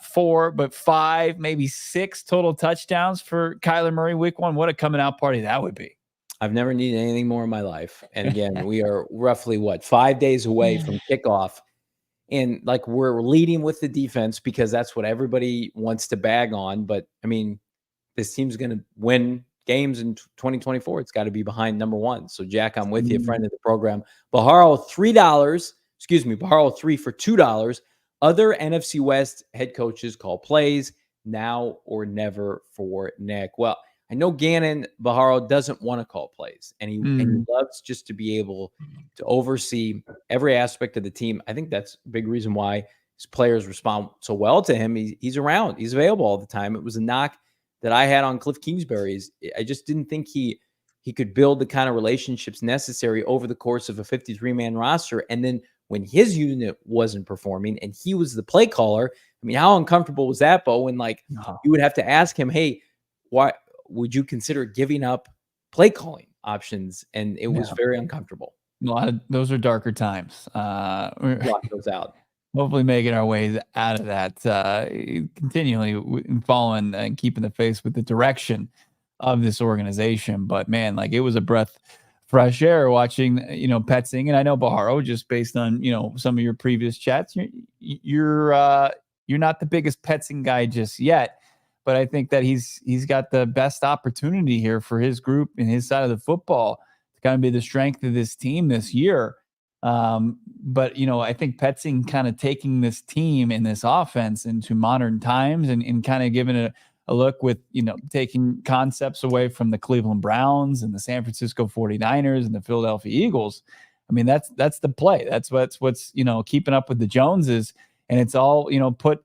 4, but 5, maybe 6 total touchdowns for Kyler Murray week 1. What a coming out party that would be. I've never needed anything more in my life. And again, we are roughly 5 days away from kickoff. And like we're leading with the defense because that's what everybody wants to bag on. But I mean, this team's going to win games in 2024. It's got to be behind number 1. So Jack, I'm with you, friend of the program. Baharo Baharo 3 for $2. Other NFC West head coaches call plays now or never for Nick. Well, I know Gannon Baharo doesn't want to call plays, and he loves just to be able to oversee every aspect of the team. I think that's a big reason why his players respond so well to him. He's around. He's available all the time. It was a knock that I had on Cliff Kingsbury. I just didn't think he could build the kind of relationships necessary over the course of a 53-man roster. And then when his unit wasn't performing and he was the play caller, I mean, how uncomfortable was that, Bo? And you would have to ask him, hey, why would you consider giving up play calling options? And it was very uncomfortable. A lot of those are darker times. Block those out. Hopefully making our ways out of that, continually following and keeping the face with the direction of this organization. But man, it was a breath fresh air watching, Petzing. And I know Baharo, just based on, some of your previous chats, you're not the biggest Petzing guy just yet. But I think that he's got the best opportunity here for his group and his side of the football to kind of be the strength of this team this year. But I think Petzing kind of taking this team and this offense into modern times and kind of giving it a look with, taking concepts away from the Cleveland Browns and the San Francisco 49ers and the Philadelphia Eagles. I mean, that's the play. That's what's keeping up with the Joneses, and it's all, put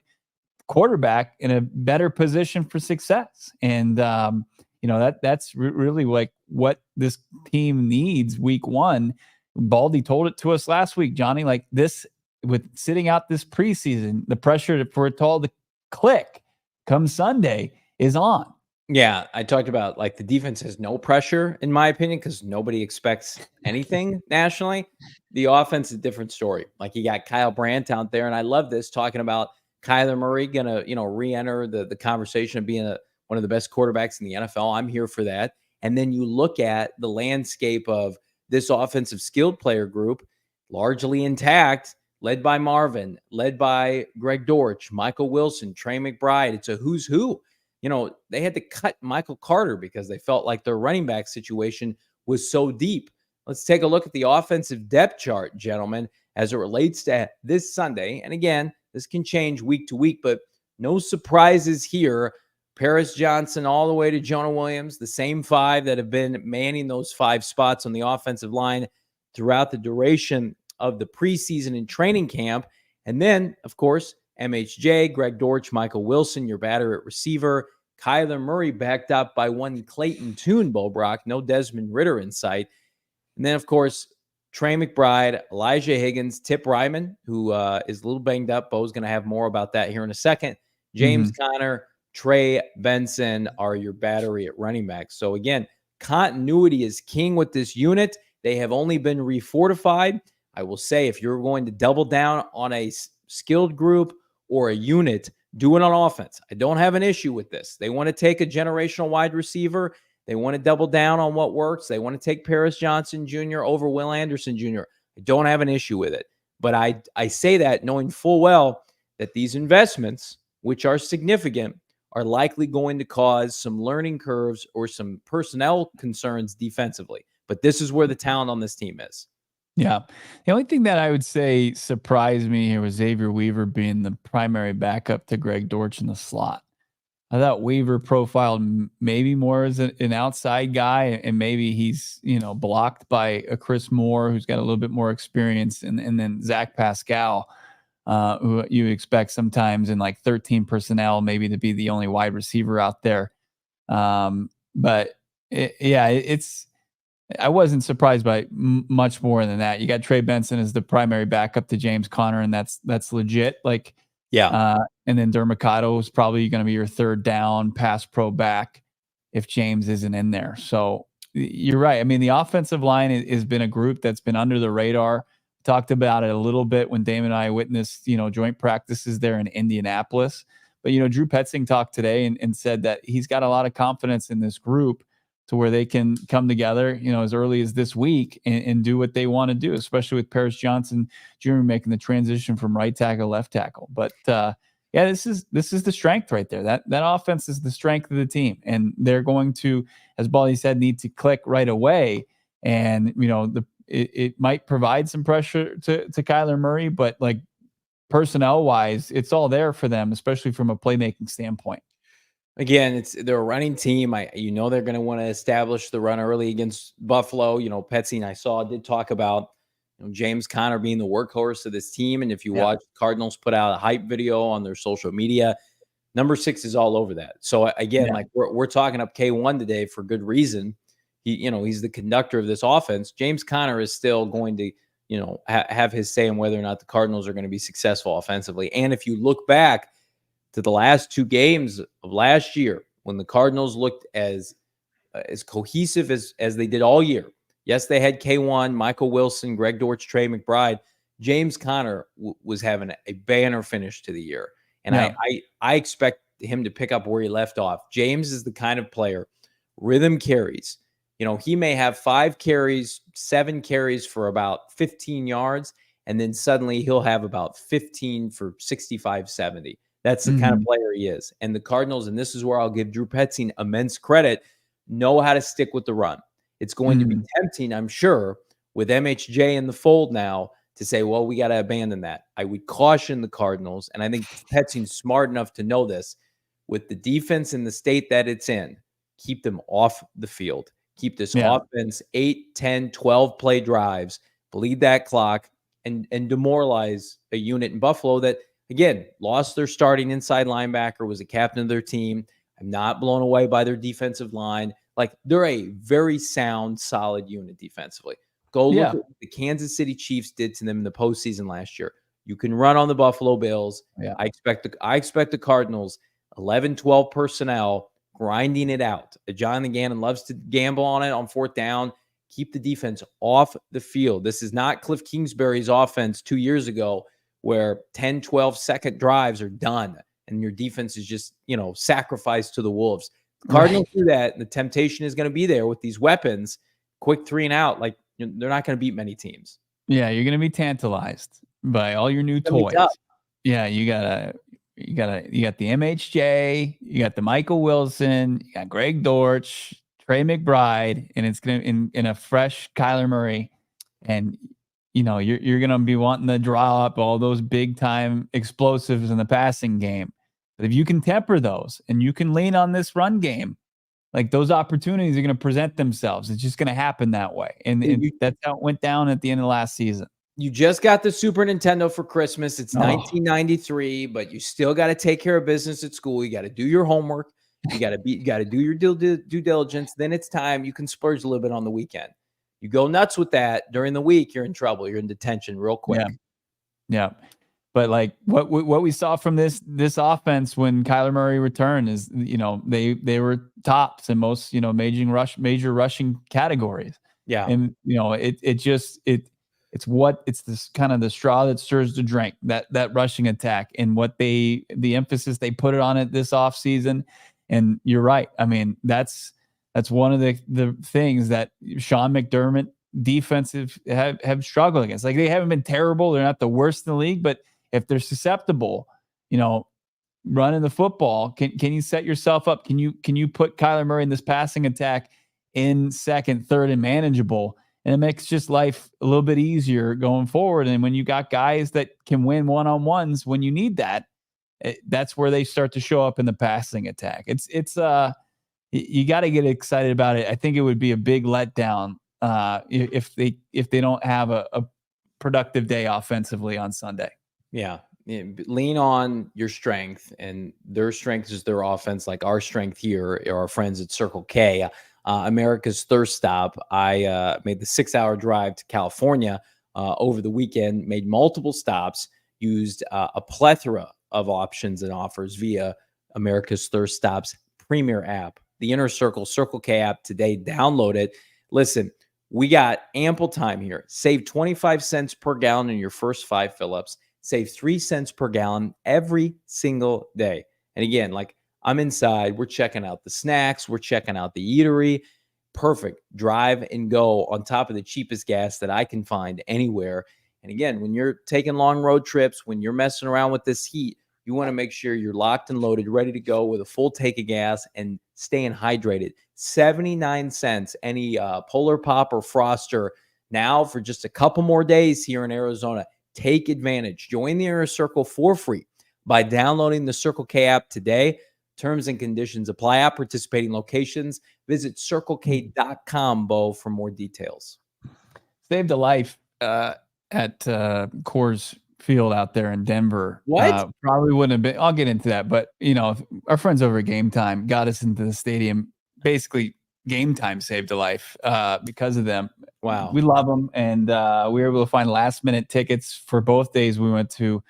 quarterback in a better position for success. And, that's really what this team needs week 1. Baldy told it to us last week, Johnny, this with sitting out this preseason, the pressure for it to all to click come Sunday is on. Yeah. I talked about the defense has no pressure in my opinion, because nobody expects anything nationally. The offense is a different story. You got Kyle Brandt out there. And I love this, talking about Kyler Murray going to, re-enter the conversation of being one of the best quarterbacks in the NFL. I'm here for that. And then you look at the landscape of this offensive skilled player group, largely intact, led by Marvin, led by Greg Dortch, Michael Wilson, Trey McBride. It's a who's who. They had to cut Michael Carter because they felt like their running back situation was so deep. Let's take a look at the offensive depth chart, gentlemen, as it relates to this Sunday. And again, this can change week to week, but no surprises here. Paris Johnson all the way to Jonah Williams, the same 5 that have been manning those 5 spots on the offensive line throughout the duration of the preseason and training camp. And then, of course, MHJ, Greg Dortch, Michael Wilson, your batter at receiver. Kyler Murray backed up by one Clayton Tune, Bo Brock, no Desmond Ridder in sight. And then, of course, Trey McBride, Elijah Higgins, Tip Ryman, who is a little banged up. Bo's going to have more about that here in a second. James Conner, Trey Benson are your battery at running back. So again, continuity is king with this unit. They have only been refortified. I will say, if you're going to double down on a skilled group or a unit, do it on offense. I don't have an issue with this. They want to take a generational wide receiver. They want to double down on what works. They want to take Paris Johnson Jr. over Will Anderson Jr. I don't have an issue with it. But I say that knowing full well that these investments, which are significant, are likely going to cause some learning curves or some personnel concerns defensively. But this is where the talent on this team is. Yeah. The only thing that I would say surprised me here was Xavier Weaver being the primary backup to Greg Dortch in the slot. I thought Weaver profiled maybe more as an outside guy, and maybe he's, blocked by a Chris Moore, who's got a little bit more experience, and then Zach Pascal. who you expect sometimes in like 13 personnel, maybe to be the only wide receiver out there. But I wasn't surprised by much more than that. You got Trey Benson as the primary backup to James Conner, and that's legit. Like, and then Dermicado is probably going to be your third down pass pro back if James isn't in there. So you're right. I mean, the offensive line has been a group that's been under the radar. Talked about it a little bit when Damon and I witnessed, joint practices there in Indianapolis. But, Drew Petzing talked today and said that he's got a lot of confidence in this group to where they can come together, as early as this week and do what they want to do, especially with Paris Johnson Jr. making the transition from right tackle, left tackle. But this is the strength right there. That offense is the strength of the team, and they're going to, as Baldy said, need to click right away. And it might provide some pressure to Kyler Murray, but like personnel wise, it's all there for them, especially from a playmaking standpoint. Again, they're a running team. They're going to want to establish the run early against Buffalo. Petsy and I did talk about James Conner being the workhorse of this team. And if you watch, Cardinals put out a hype video on their social media. Number 6 is all over that. So again, like we're talking up K1 today for good reason. He's the conductor of this offense. James Conner is still going to, have his say in whether or not the Cardinals are going to be successful offensively. And if you look back to the last 2 games of last year, when the Cardinals looked as cohesive as they did all year. Yes, they had K1, Michael Wilson, Greg Dortch, Trey McBride. James Conner was having a banner finish to the year. And I expect him to pick up where he left off. James is the kind of player, rhythm carries. He may have 5 carries, 7 carries for about 15 yards, and then suddenly he'll have about 15 for 65, 70. That's the kind of player he is. And the Cardinals, and this is where I'll give Drew Petzing immense credit, know how to stick with the run. It's going to be tempting, I'm sure, with MHJ in the fold now to say, well, we got to abandon that. I would caution the Cardinals, and I think Petzing's smart enough to know this, with the defense in the state that it's in, keep them off the field. Keep this offense 8, 10, 12 play drives, bleed that clock, and demoralize a unit in Buffalo that, again, lost their starting inside linebacker, was a captain of their team. I'm not blown away by their defensive line. Like, they're a very sound, solid unit defensively. Go look at what the Kansas City Chiefs did to them in the postseason last year. You can run on the Buffalo Bills. I expect the Cardinals, 11, 12 personnel, grinding it out. Jonathan Gannon loves to gamble on it on 4th down. Keep the defense off the field. This is not Cliff Kingsbury's offense 2 years ago, where 10, 12-second drives are done and your defense is just, sacrificed to the Wolves. The Cardinals do that, and the temptation is going to be there with these weapons. Quick 3 and out. Like, they're not going to beat many teams. Yeah, you're going to be tantalized by all your new toys. Yeah, you got the MHJ, you got the Michael Wilson, you got Greg Dortch, Trey McBride, and it's going to in a fresh Kyler Murray, and you're going to be wanting to draw up all those big time explosives in the passing game. But if you can temper those and you can lean on this run game, like, those opportunities are going to present themselves. It's just going to happen that way. And that's how it went down at the end of last season. You just got the Super Nintendo for Christmas. It's 1993, but you still got to take care of business at school. You got to do your homework. You got to do your due diligence. Then it's time. You can splurge a little bit on the weekend. You go nuts with that during the week, you're in trouble. You're in detention real quick. Yeah. But like what we saw from this offense when Kyler Murray returned is, they were tops in most, major rushing categories. Yeah. And, it's this kind of the straw that stirs the drink, that rushing attack, and the emphasis they put it on it this offseason. And you're right. I mean, that's one of the things that Sean McDermott defensive have struggled against. Like, they haven't been terrible. They're not the worst in the league, but if they're susceptible, running the football, can you set yourself up? Can you put Kyler Murray in this passing attack in second, third, and manageable? And it makes just life a little bit easier going forward. And when you got guys that can win one-on-ones when you need that, that's where they start to show up in the passing attack. You got to get excited about it. I think it would be a big letdown if they don't have a productive day offensively on Sunday. Yeah. lean on your strength, and their strength is their offense. Like our strength here are our friends at Circle K, America's thirst stop. I made the 6-hour drive to California over the weekend, made multiple stops, used a plethora of options and offers via America's thirst stops premier app, the Inner Circle Circle K app today. Download it. Listen, we got ample time here. Save 25 cents per gallon in your first 5 fill-ups. Save 3 cents per gallon every single day. And again, like I'm inside, we're checking out the snacks, we're checking out the eatery. Perfect. Drive and go on top of the cheapest gas that I can find anywhere. And again, when you're taking long road trips, when you're messing around with this heat, you want to make sure you're locked and loaded, ready to go with a full tank of gas and staying hydrated. 79 cents, any Polar Pop or Froster now for just a couple more days here in Arizona. Take advantage. Join the Inner Circle for free by downloading the Circle K app today. Terms and conditions apply at participating locations. Visit CircleK.com, Bo, for more details. Saved a life at Coors Field out there in Denver. What? Probably wouldn't have been. I'll get into that. But, you know, our friends over at Game Time got us into the stadium. Basically, Game Time saved a life because of them. Wow. We love them. And we were able to find last-minute tickets for both days. We went to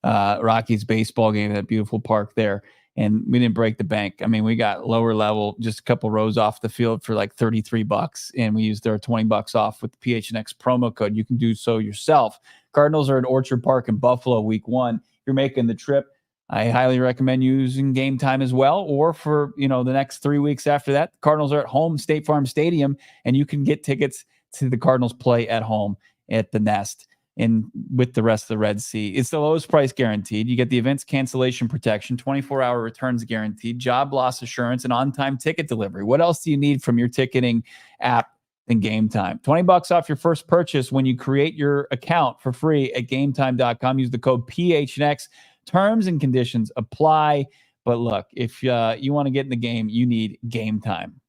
Rockies baseball game at that beautiful park there. And we didn't break the bank. I mean, we got lower level, just a couple rows off the field for like $33, and we used their $20 off with the PHNX promo code. You can do so yourself. Cardinals are at Orchard Park in Buffalo week 1. If you're making the trip, I highly recommend using Game Time as well. Or for, you know, the next 3 weeks after that, the Cardinals are at home, State Farm Stadium, and you can get tickets to the Cardinals play at home at the Nest. And with the rest of the Red Sea, it's the lowest price guaranteed. You get the event's cancellation protection, 24-hour returns guaranteed, job loss assurance, and on-time ticket delivery. What else do you need from your ticketing app than Game Time? $20 off your first purchase when you create your account for free at GameTime.com. Use the code PHNX. Terms and conditions apply. But look, if you want to get in the game, you need Game Time.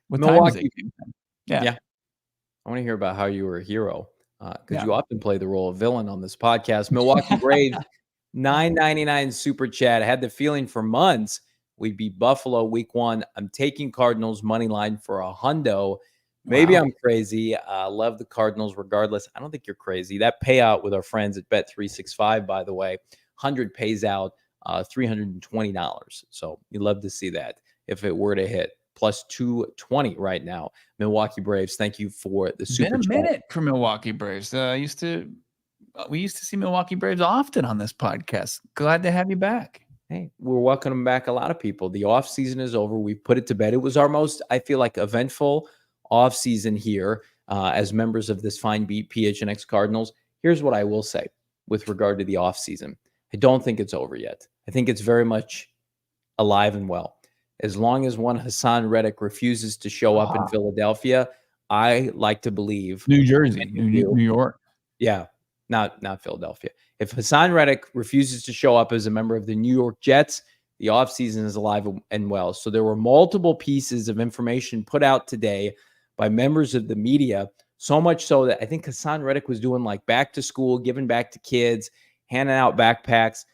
What time is it? Game Time? Yeah. I want to hear about how you were a hero. Because you often play the role of villain on this podcast. Milwaukee Braves, $9.99 super chat. I had the feeling for months we'd be Buffalo week 1. I'm taking Cardinals money line for a hundo. Maybe I'm crazy. Love the Cardinals regardless. I don't think you're crazy. That payout with our friends at Bet365, by the way, 100 pays out $320. So you'd love to see that if it were to hit. Plus 220 right now. Milwaukee Braves, thank you for the super chat. Been a minute for Milwaukee Braves. We used to see Milwaukee Braves often on this podcast. Glad to have you back. Hey, we're welcoming back a lot of people. The off season is over. We put it to bed. It was our most, I feel like, eventful off season here as members of this fine beat PHNX Cardinals. Here's what I will say with regard to the off season. I don't think it's over yet. I think it's very much alive and well. As long as one Haason Reddick refuses to show up in Philadelphia, I like to believe New Jersey, New York. Yeah, not Philadelphia. If Haason Reddick refuses to show up as a member of the New York Jets, the offseason is alive and well. So there were multiple pieces of information put out today by members of the media, so much so that I think Haason Reddick was doing like back to school, giving back to kids, handing out backpacks.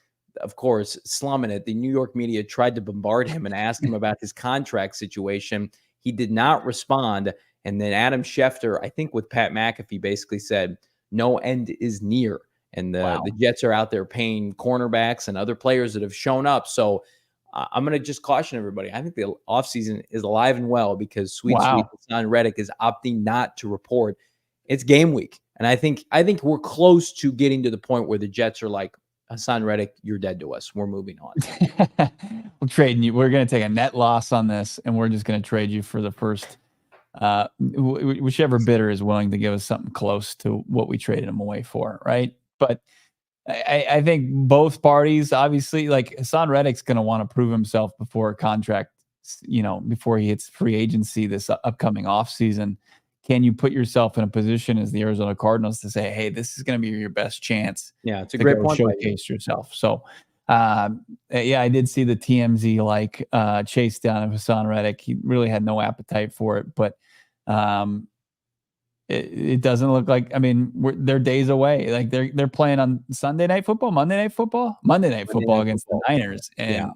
Of course, slumming it. The New York media tried to bombard him and ask him about his contract situation. He did not respond. And then Adam Schefter, I think with Pat McAfee, basically said, no end is near. And the Jets are out there paying cornerbacks and other players that have shown up. So I'm going to just caution everybody. I think the offseason is alive and well because sweet Haason Reddick is opting not to report. It's game week. And I think we're close to getting to the point where the Jets are like, Haason Reddick, you're dead to us. We're moving on. We're trading you. We're going to take a net loss on this, and we're just going to trade you for the first, whichever bidder is willing to give us something close to what we traded him away for, right? But I think both parties, obviously, like Haason Reddick's going to want to prove himself before a contract, before he hits free agency this upcoming offseason. Can you put yourself in a position as the Arizona Cardinals to say, hey, this is going to be your best chance? Yeah, it's a great point. Showcase yourself. So, I did see the TMZ chase down of Haason Reddick. He really had no appetite for it, but it doesn't look like. I mean, they're days away. Like they're playing on Monday Night Football against the Niners, and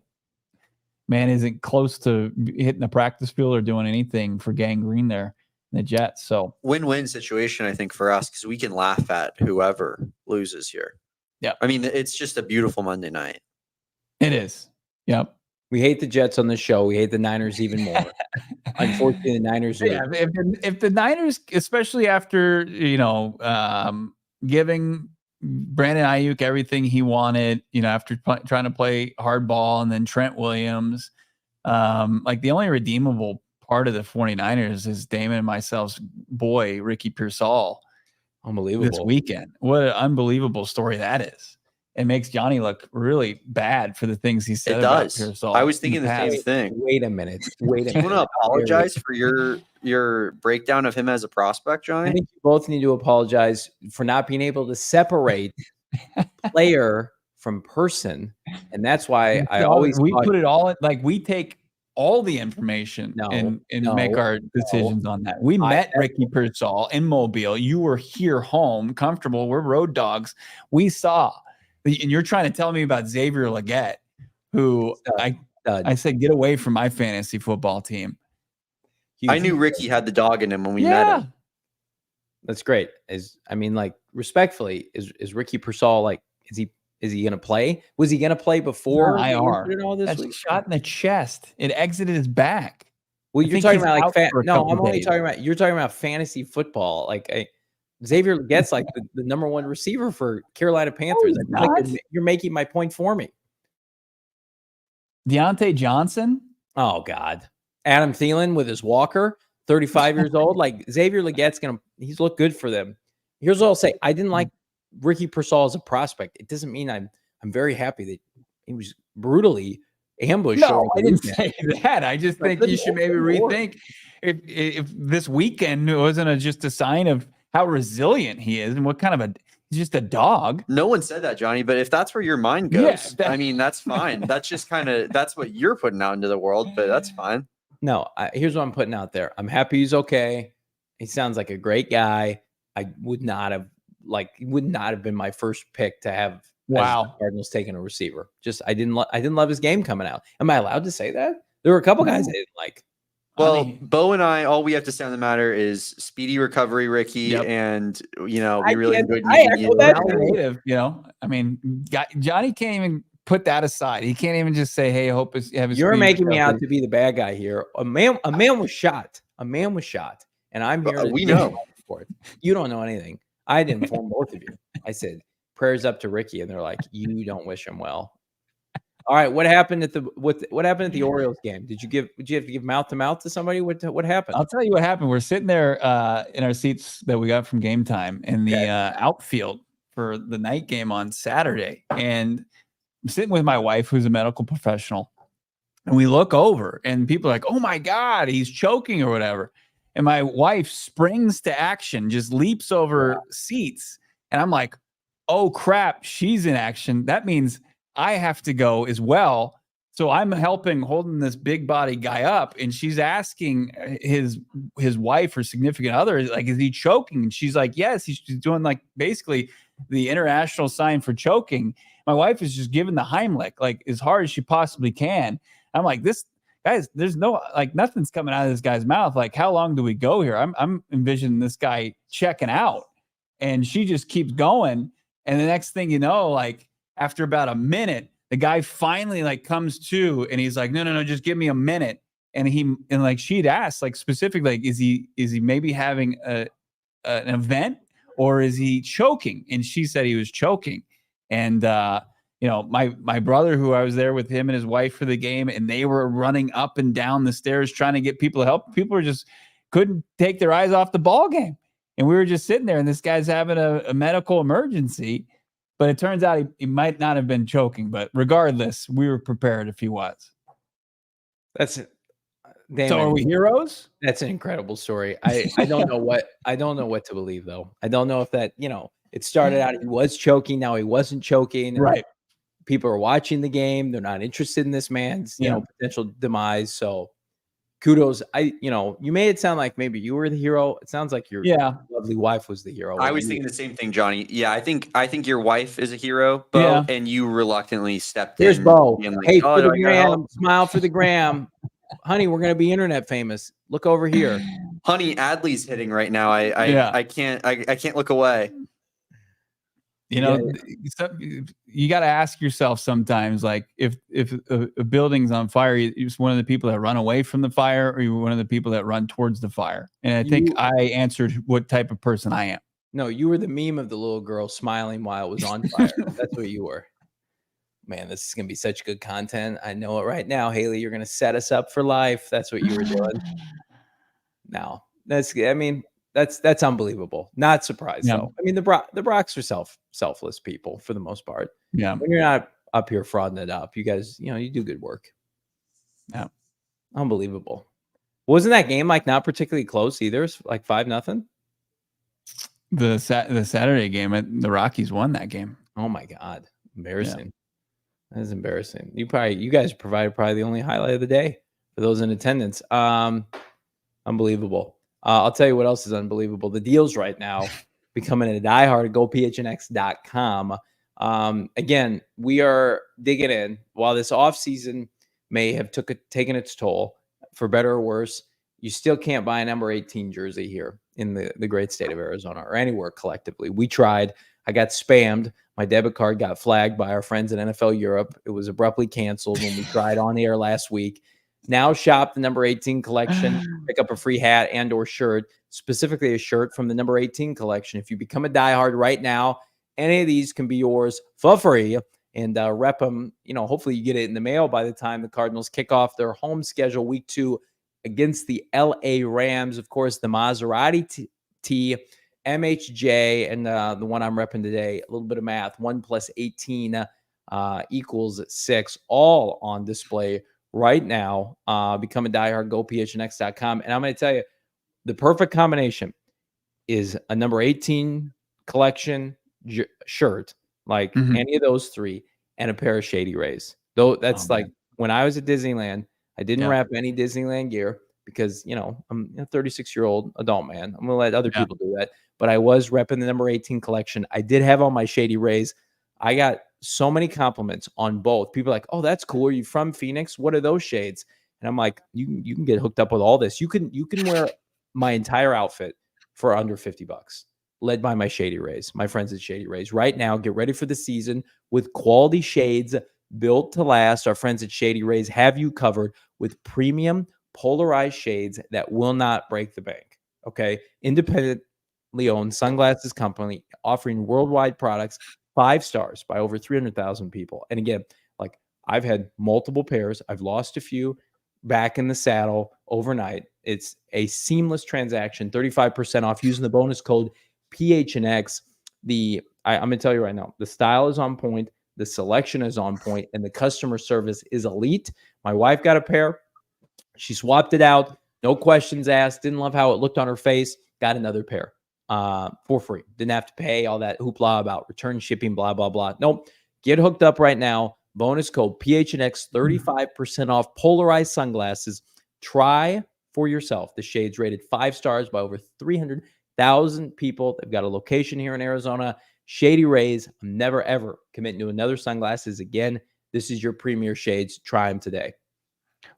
man isn't close to hitting the practice field or doing anything for gangrene there in the Jets. So win-win situation, I think, for us, because we can laugh at whoever loses here. Yeah, I mean, it's just a beautiful Monday night. It is. Yep. We hate the Jets on the show. We hate the Niners even more. Unfortunately, the Niners are. Yeah, if the Niners, especially after giving Brandon Ayuk everything he wanted, after trying to play hardball, and then Trent Williams, like the only redeemable part of the 49ers is Damon and myself's boy, Ricky Pearsall. Unbelievable. This weekend. What an unbelievable story that is. It makes Johnny look really bad for the things he said about Pearsall. I was thinking the same thing. Wait a minute. Do you want to apologize for your breakdown of him as a prospect, Johnny? I think you both need to apologize for not being able to separate player from person. And that's why we put it all in, like we take all the information and make our decisions on that. We met Ricky Pearsall in Mobile. You were here home, comfortable. We're road dogs. We saw. And you're trying to tell me about Xavier Legette, who I said, get away from my fantasy football team. I knew Ricky had the dog in him when we met him. That's great. Respectfully, is Ricky Pearsall is he going to play? Was he going to play before IR? That's shot in the chest. It exited his back. Well, you're talking about you're talking about fantasy football. Xavier Legette's the number one receiver for Carolina Panthers. You're making my point for me. Deontay Johnson. Oh God. Adam Thielen with his walker, 35 years old. Xavier Legette's he's looked good for them. Here's what I'll say. I didn't like Ricky Pearsall as a prospect. It doesn't mean I'm very happy that he was brutally ambushed. No, I didn't say that. I just think you should maybe rethink if this weekend wasn't just a sign of how resilient he is and what kind of he's just a dog. No one said that, Johnny, but if that's where your mind goes, I mean, that's fine. That's just that's what you're putting out into the world, but that's fine. No, here's what I'm putting out there. I'm happy he's okay. He sounds like a great guy. I would not have been my first pick to have Cardinals taking a receiver. Just I didn't love his game coming out. Am I allowed to say that? There were a couple guys I didn't like. Well, Bo and I, all we have to say on the matter is speedy recovery, Ricky, and we really enjoyed meeting you. I mean, Johnny can't even put that aside. He can't even just say, "Hey, I hope you're making me out to be the bad guy here." A man was shot. And I'm here. We know for it. You don't know anything. I didn't inform both of you. I said prayers up to Ricky, and they're like, "You don't wish him well." All right, what happened at the Orioles game? Did you have to give mouth to mouth to somebody? What happened? I'll tell you what happened. We're sitting there in our seats that we got from Game Time in the outfield for the night game on Saturday, and I'm sitting with my wife, who's a medical professional, and we look over, and people are like, "Oh my God, he's choking" or whatever. And my wife springs to action, just leaps over seats, and I'm like, "Oh crap, she's in action. That means I have to go as well." So I'm holding this big body guy up, and she's asking his wife or significant other, is he choking? And she's like, yes. He's doing basically the international sign for choking. My wife is just giving the Heimlich as hard as she possibly can. I'm like, this guys, there's no nothing's coming out of this guy's mouth. How long do we go here? I'm envisioning this guy checking out, and she just keeps going. And the next thing you know, after about a minute, the guy finally comes to, and he's like, no, just give me a minute. And she'd asked specifically, is he maybe having an event, or is he choking? And she said he was choking. And my brother, who I was there with him and his wife for the game, and they were running up and down the stairs trying to get people to help. People couldn't take their eyes off the ball game. And we were just sitting there, and this guy's having a medical emergency. But it turns out he might not have been choking. But regardless, we were prepared if he was. That's it. Damon, so are we heroes? That's an incredible story. I don't know what to believe, though. I don't know if that, it started out he was choking, now he wasn't choking. Right. People are watching the game. They're not interested in this man's, potential demise. So kudos. You made it sound like maybe you were the hero. It sounds like your lovely wife was the hero. I was thinking the same thing, Johnny. Yeah, I think your wife is a hero, Bo, and you reluctantly stepped in. Here's Bo. Like, hey, for the gram, smile for the gram. Honey, we're gonna be internet famous. Look over here. Honey, Adley's hitting right now. I can't look away. You got to ask yourself sometimes, like if a building's on fire, you're one of the people that run away from the fire, or you're one of the people that run towards the fire. And I think I answered what type of person I am. No, you were the meme of the little girl smiling while it was on fire. That's what you were. Man, this is going to be such good content. I know it right now. Haley, you're going to set us up for life. That's what you were doing. Now, that's unbelievable. Not surprised though. I mean, the Brocks are selfless people for the most part. Yeah. When you're not up here frauding it up, you guys, you do good work. Yeah. Unbelievable. Wasn't that game like not particularly close either? It's like 5-0. The Saturday game, the Rockies won that game. Oh my God. Embarrassing. Yeah. That is embarrassing. You guys provided probably the only highlight of the day for those in attendance. Unbelievable. I'll tell you what else is unbelievable. The deals right now, becoming a diehard at gophnx.com. Again, we are digging in. While this offseason may have taken its toll, for better or worse, you still can't buy a number 18 jersey here in the great state of Arizona or anywhere collectively. We tried. I got spammed. My debit card got flagged by our friends in NFL Europe. It was abruptly canceled when we tried on the air last week. Now shop the number 18 collection, pick up a free hat and or shirt, specifically a shirt from the number 18 collection. If you become a diehard right now, any of these can be yours for free, and rep them. Hopefully you get it in the mail by the time the Cardinals kick off their home schedule week 2 against the LA Rams. Of course, the Maserati T, MHJ, and the one I'm repping today, a little bit of math, 1 + 18 equals 6, all on display right now. Become a diehard, gophnx.com. And I'm going to tell you, the perfect combination is a number 18 collection shirt, like any of those three, and a pair of Shady Rays. Though that's when I was at Disneyland, I didn't wrap any Disneyland gear because, I'm a 36-year-old adult man. I'm going to let other people do that. But I was repping the number 18 collection. I did have on my Shady Rays. I got so many compliments on both. People are like, oh, that's cool. Are you from Phoenix? What are those shades? And I'm like, you can get hooked up with all this. You can wear my entire outfit for under $50, led by my Shady Rays, my friends at Shady Rays. Right now, get ready for the season with quality shades built to last. Our friends at Shady Rays have you covered with premium polarized shades that will not break the bank. Okay. Independently owned sunglasses company offering worldwide products, 5 stars by over 300,000 people. And again, like I've had multiple pairs. I've lost a few back in the saddle overnight. It's a seamless transaction, 35% off using the bonus code PHNX. I'm going to tell you right now, the style is on point. The selection is on point, and the customer service is elite. My wife got a pair. She swapped it out. No questions asked. Didn't love how it looked on her face. Got another pair for free. Didn't have to pay all that hoopla about return shipping, blah, blah, blah. Nope. Get hooked up right now. Bonus code PHNX, 35% off polarized sunglasses. Try for yourself the shades rated 5 stars by over 300,000 people. They've got a location here in Arizona. Shady Rays. I'm never, ever committing to another sunglasses again. This is your premier shades. Try them today.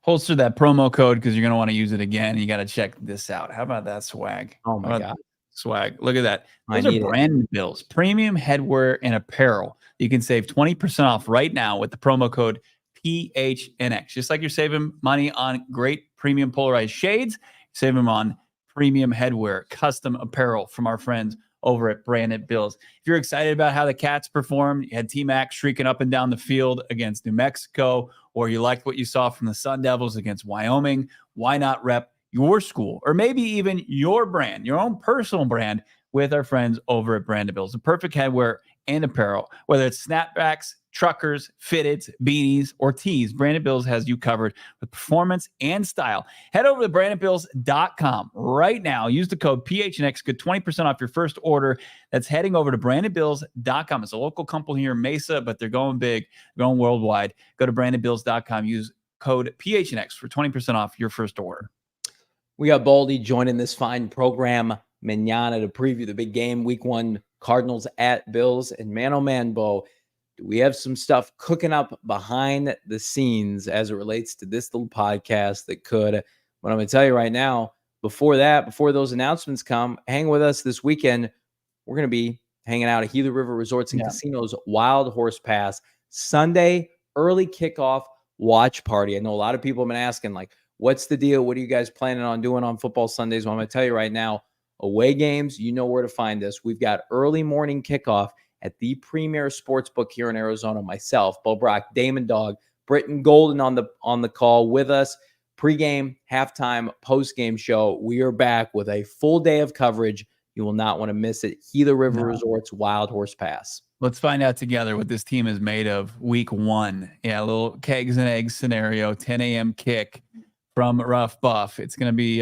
Holster that promo code because you're going to want to use it again. You got to check this out. How about that swag? Oh, my God. Swag. Look at that. Those are brand bills. Premium headwear and apparel. You can save 20% off right now with the promo code PHNX. Just like you're saving money on great premium polarized shades, save them on premium headwear, custom apparel from our friends over at Branded Bills. If you're excited about how the Cats performed, you had T-Mac streaking up and down the field against New Mexico, or you liked what you saw from the Sun Devils against Wyoming, why not rep your school or maybe even your brand, your own personal brand with our friends over at Branded Bills? The perfect headwear and apparel, whether it's snapbacks, truckers, fitteds, beanies, or tees, Branded Bills has you covered with performance and style. Head over to brandedbills.com right now. Use the code PHNX. Get 20% off your first order. That's heading over to brandedbills.com. It's a local company here in Mesa, but they're going big, going worldwide. Go to brandedbills.com. Use code PHNX for 20% off your first order. We got Baldy joining this fine program manana to preview the big game, week 1, Cardinals at Bills. And man, oh man, Bo, we have some stuff cooking up behind the scenes as it relates to this little podcast that could, but I'm going to tell you right now, before those announcements come, hang with us this weekend. We're going to be hanging out at Gila River Resorts and Casinos Wild Horse Pass Sunday, early kickoff watch party. I know a lot of people have been asking, like, what's the deal? What are you guys planning on doing on football Sundays? Well, I'm going to tell you right now, away games, you know where to find us. We've got early morning kickoff at the premier sportsbook here in Arizona. Myself, Bo Brack, Damon, Dawg, Britton Golden on the call with us. Pre-game, halftime, post-game show. We are back with a full day of coverage. You will not want to miss it. Gila River Resorts Wild Horse Pass. Let's find out together what this team is made of week 1. Yeah, a little kegs and eggs scenario, 10 a.m. kick from Rough Buff. It's gonna be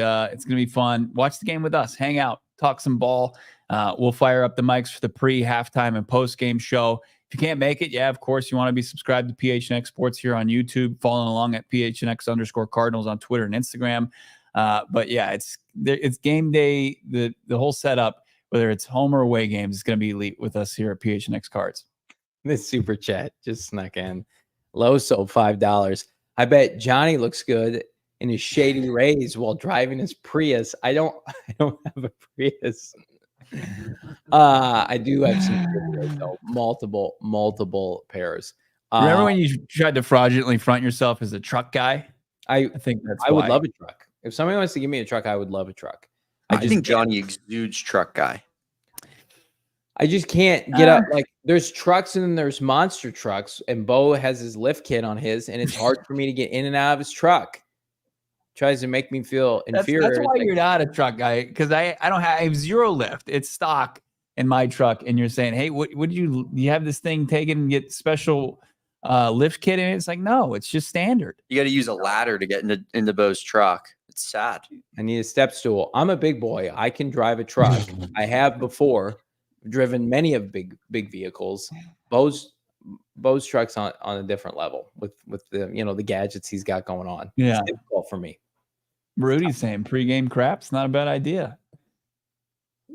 fun. Watch the game with us. Hang out, talk some ball. We'll fire up the mics for the pre, halftime, and post-game show. If you can't make it, of course, you want to be subscribed to PHNX Sports here on YouTube, following along at PHNX_Cardinals on Twitter and Instagram. But yeah, it's game day. The whole setup, whether it's home or away games, is going to be elite with us here at PHNX Cards. This super chat just snuck in. Loso, $5. I bet Johnny looks good in his shady rays while driving his Prius. I don't have a Prius. I do have some though, multiple pairs. Remember when you tried to fraudulently front yourself as a truck guy? I think I would love a truck. If somebody wants to give me a truck, I would love a truck. I think Johnny exudes truck guy. I just can't get up. Like, there's trucks and then there's monster trucks, and Bo has his lift kit on his, and it's hard for me to get in and out of his truck. Tries to make me feel inferior. That's why you're not a truck guy, because I have zero lift. It's stock in my truck, and you're saying, hey, what would you have this thing taken and get special lift kit in it? It's like, no, it's just standard. You got to use a ladder to get into Bo's truck. It's sad. I need a step stool. I'm a big boy. I can drive a truck. I have before driven many of big vehicles. Bo's truck's on a different level with the the gadgets he's got going on. Yeah, it's difficult for me. Rudy's saying pregame crap's not a bad idea.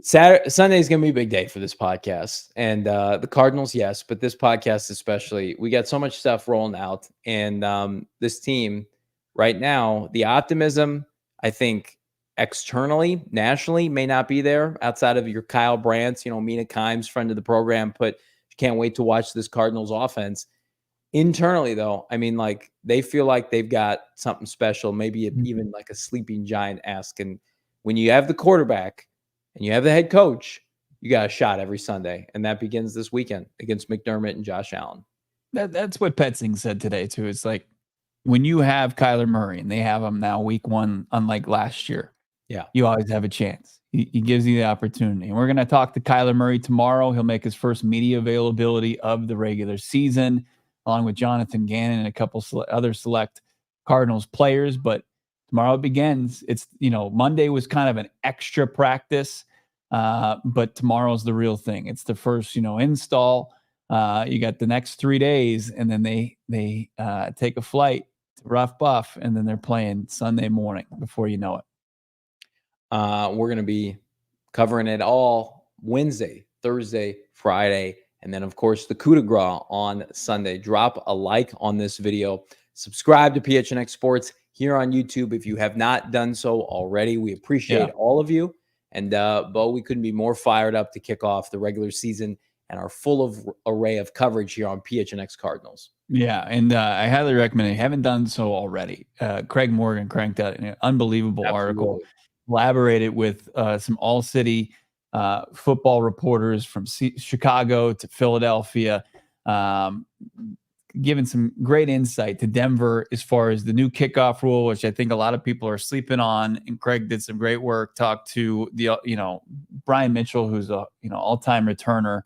Sunday is going to be a big day for this podcast, and the Cardinals, yes, but this podcast especially. We got so much stuff rolling out, and this team right now, the optimism, I think, externally, nationally, may not be there outside of your Kyle Brandts, Mina Kimes, friend of the program, but can't wait to watch this Cardinals offense. Internally, though, I mean, like, they feel like they've got something special, maybe even like a sleeping giant-esque. And when you have the quarterback and you have the head coach, you got a shot every Sunday. And that begins this weekend against McDermott and Josh Allen. That's what Petzing said today, too. It's like, when you have Kyler Murray, and they have him now week 1, unlike last year, you always have a chance. He gives you the opportunity. And we're going to talk to Kyler Murray tomorrow. He'll make his first media availability of the regular season, along with Jonathan Gannon and a couple other select Cardinals players. But tomorrow it begins. It's, Monday was kind of an extra practice, but tomorrow's the real thing. It's the first, install. You got the next 3 days, and then they take a flight to Rough Buff, and then they're playing Sunday morning before you know it. We're going to be covering it all Wednesday, Thursday, Friday, and then, of course, the coup de grace on Sunday. Drop a like on this video. Subscribe to PHNX Sports here on YouTube if you have not done so already. We appreciate all of you. And, Bo, we couldn't be more fired up to kick off the regular season and our full of array of coverage here on PHNX Cardinals. Yeah, and I highly recommend it. If you haven't done so already, Craig Morgan cranked out an unbelievable article, collaborated with some ALLCITY football reporters from Chicago to Philadelphia, giving some great insight to Denver as far as the new kickoff rule, which I think a lot of people are sleeping on. And Craig did some great work, talked to the Brian Mitchell, who's a all-time returner,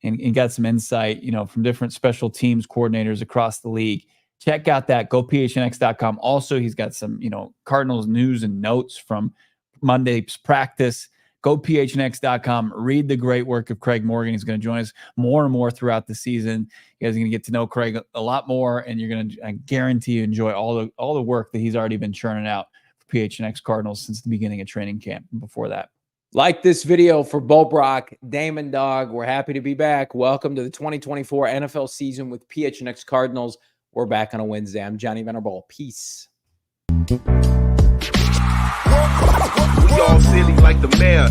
and got some insight, from different special teams coordinators across the league. Check out that. Go PHNX.com. Also, he's got some, Cardinals news and notes from Monday's practice. Go PHNX.com. Read the great work of Craig Morgan. He's going to join us more and more throughout the season. You guys are going to get to know Craig a lot more, and you're going to, I guarantee you, enjoy all the work that he's already been churning out for PHNX Cardinals since the beginning of training camp and before that. Like this video for Bo Brock, Damon, Dawg. We're happy to be back. Welcome to the 2024 NFL season with PHNX Cardinals. We're back on a Wednesday. I'm Johnny Venerable. Peace. We all silly like the mayor.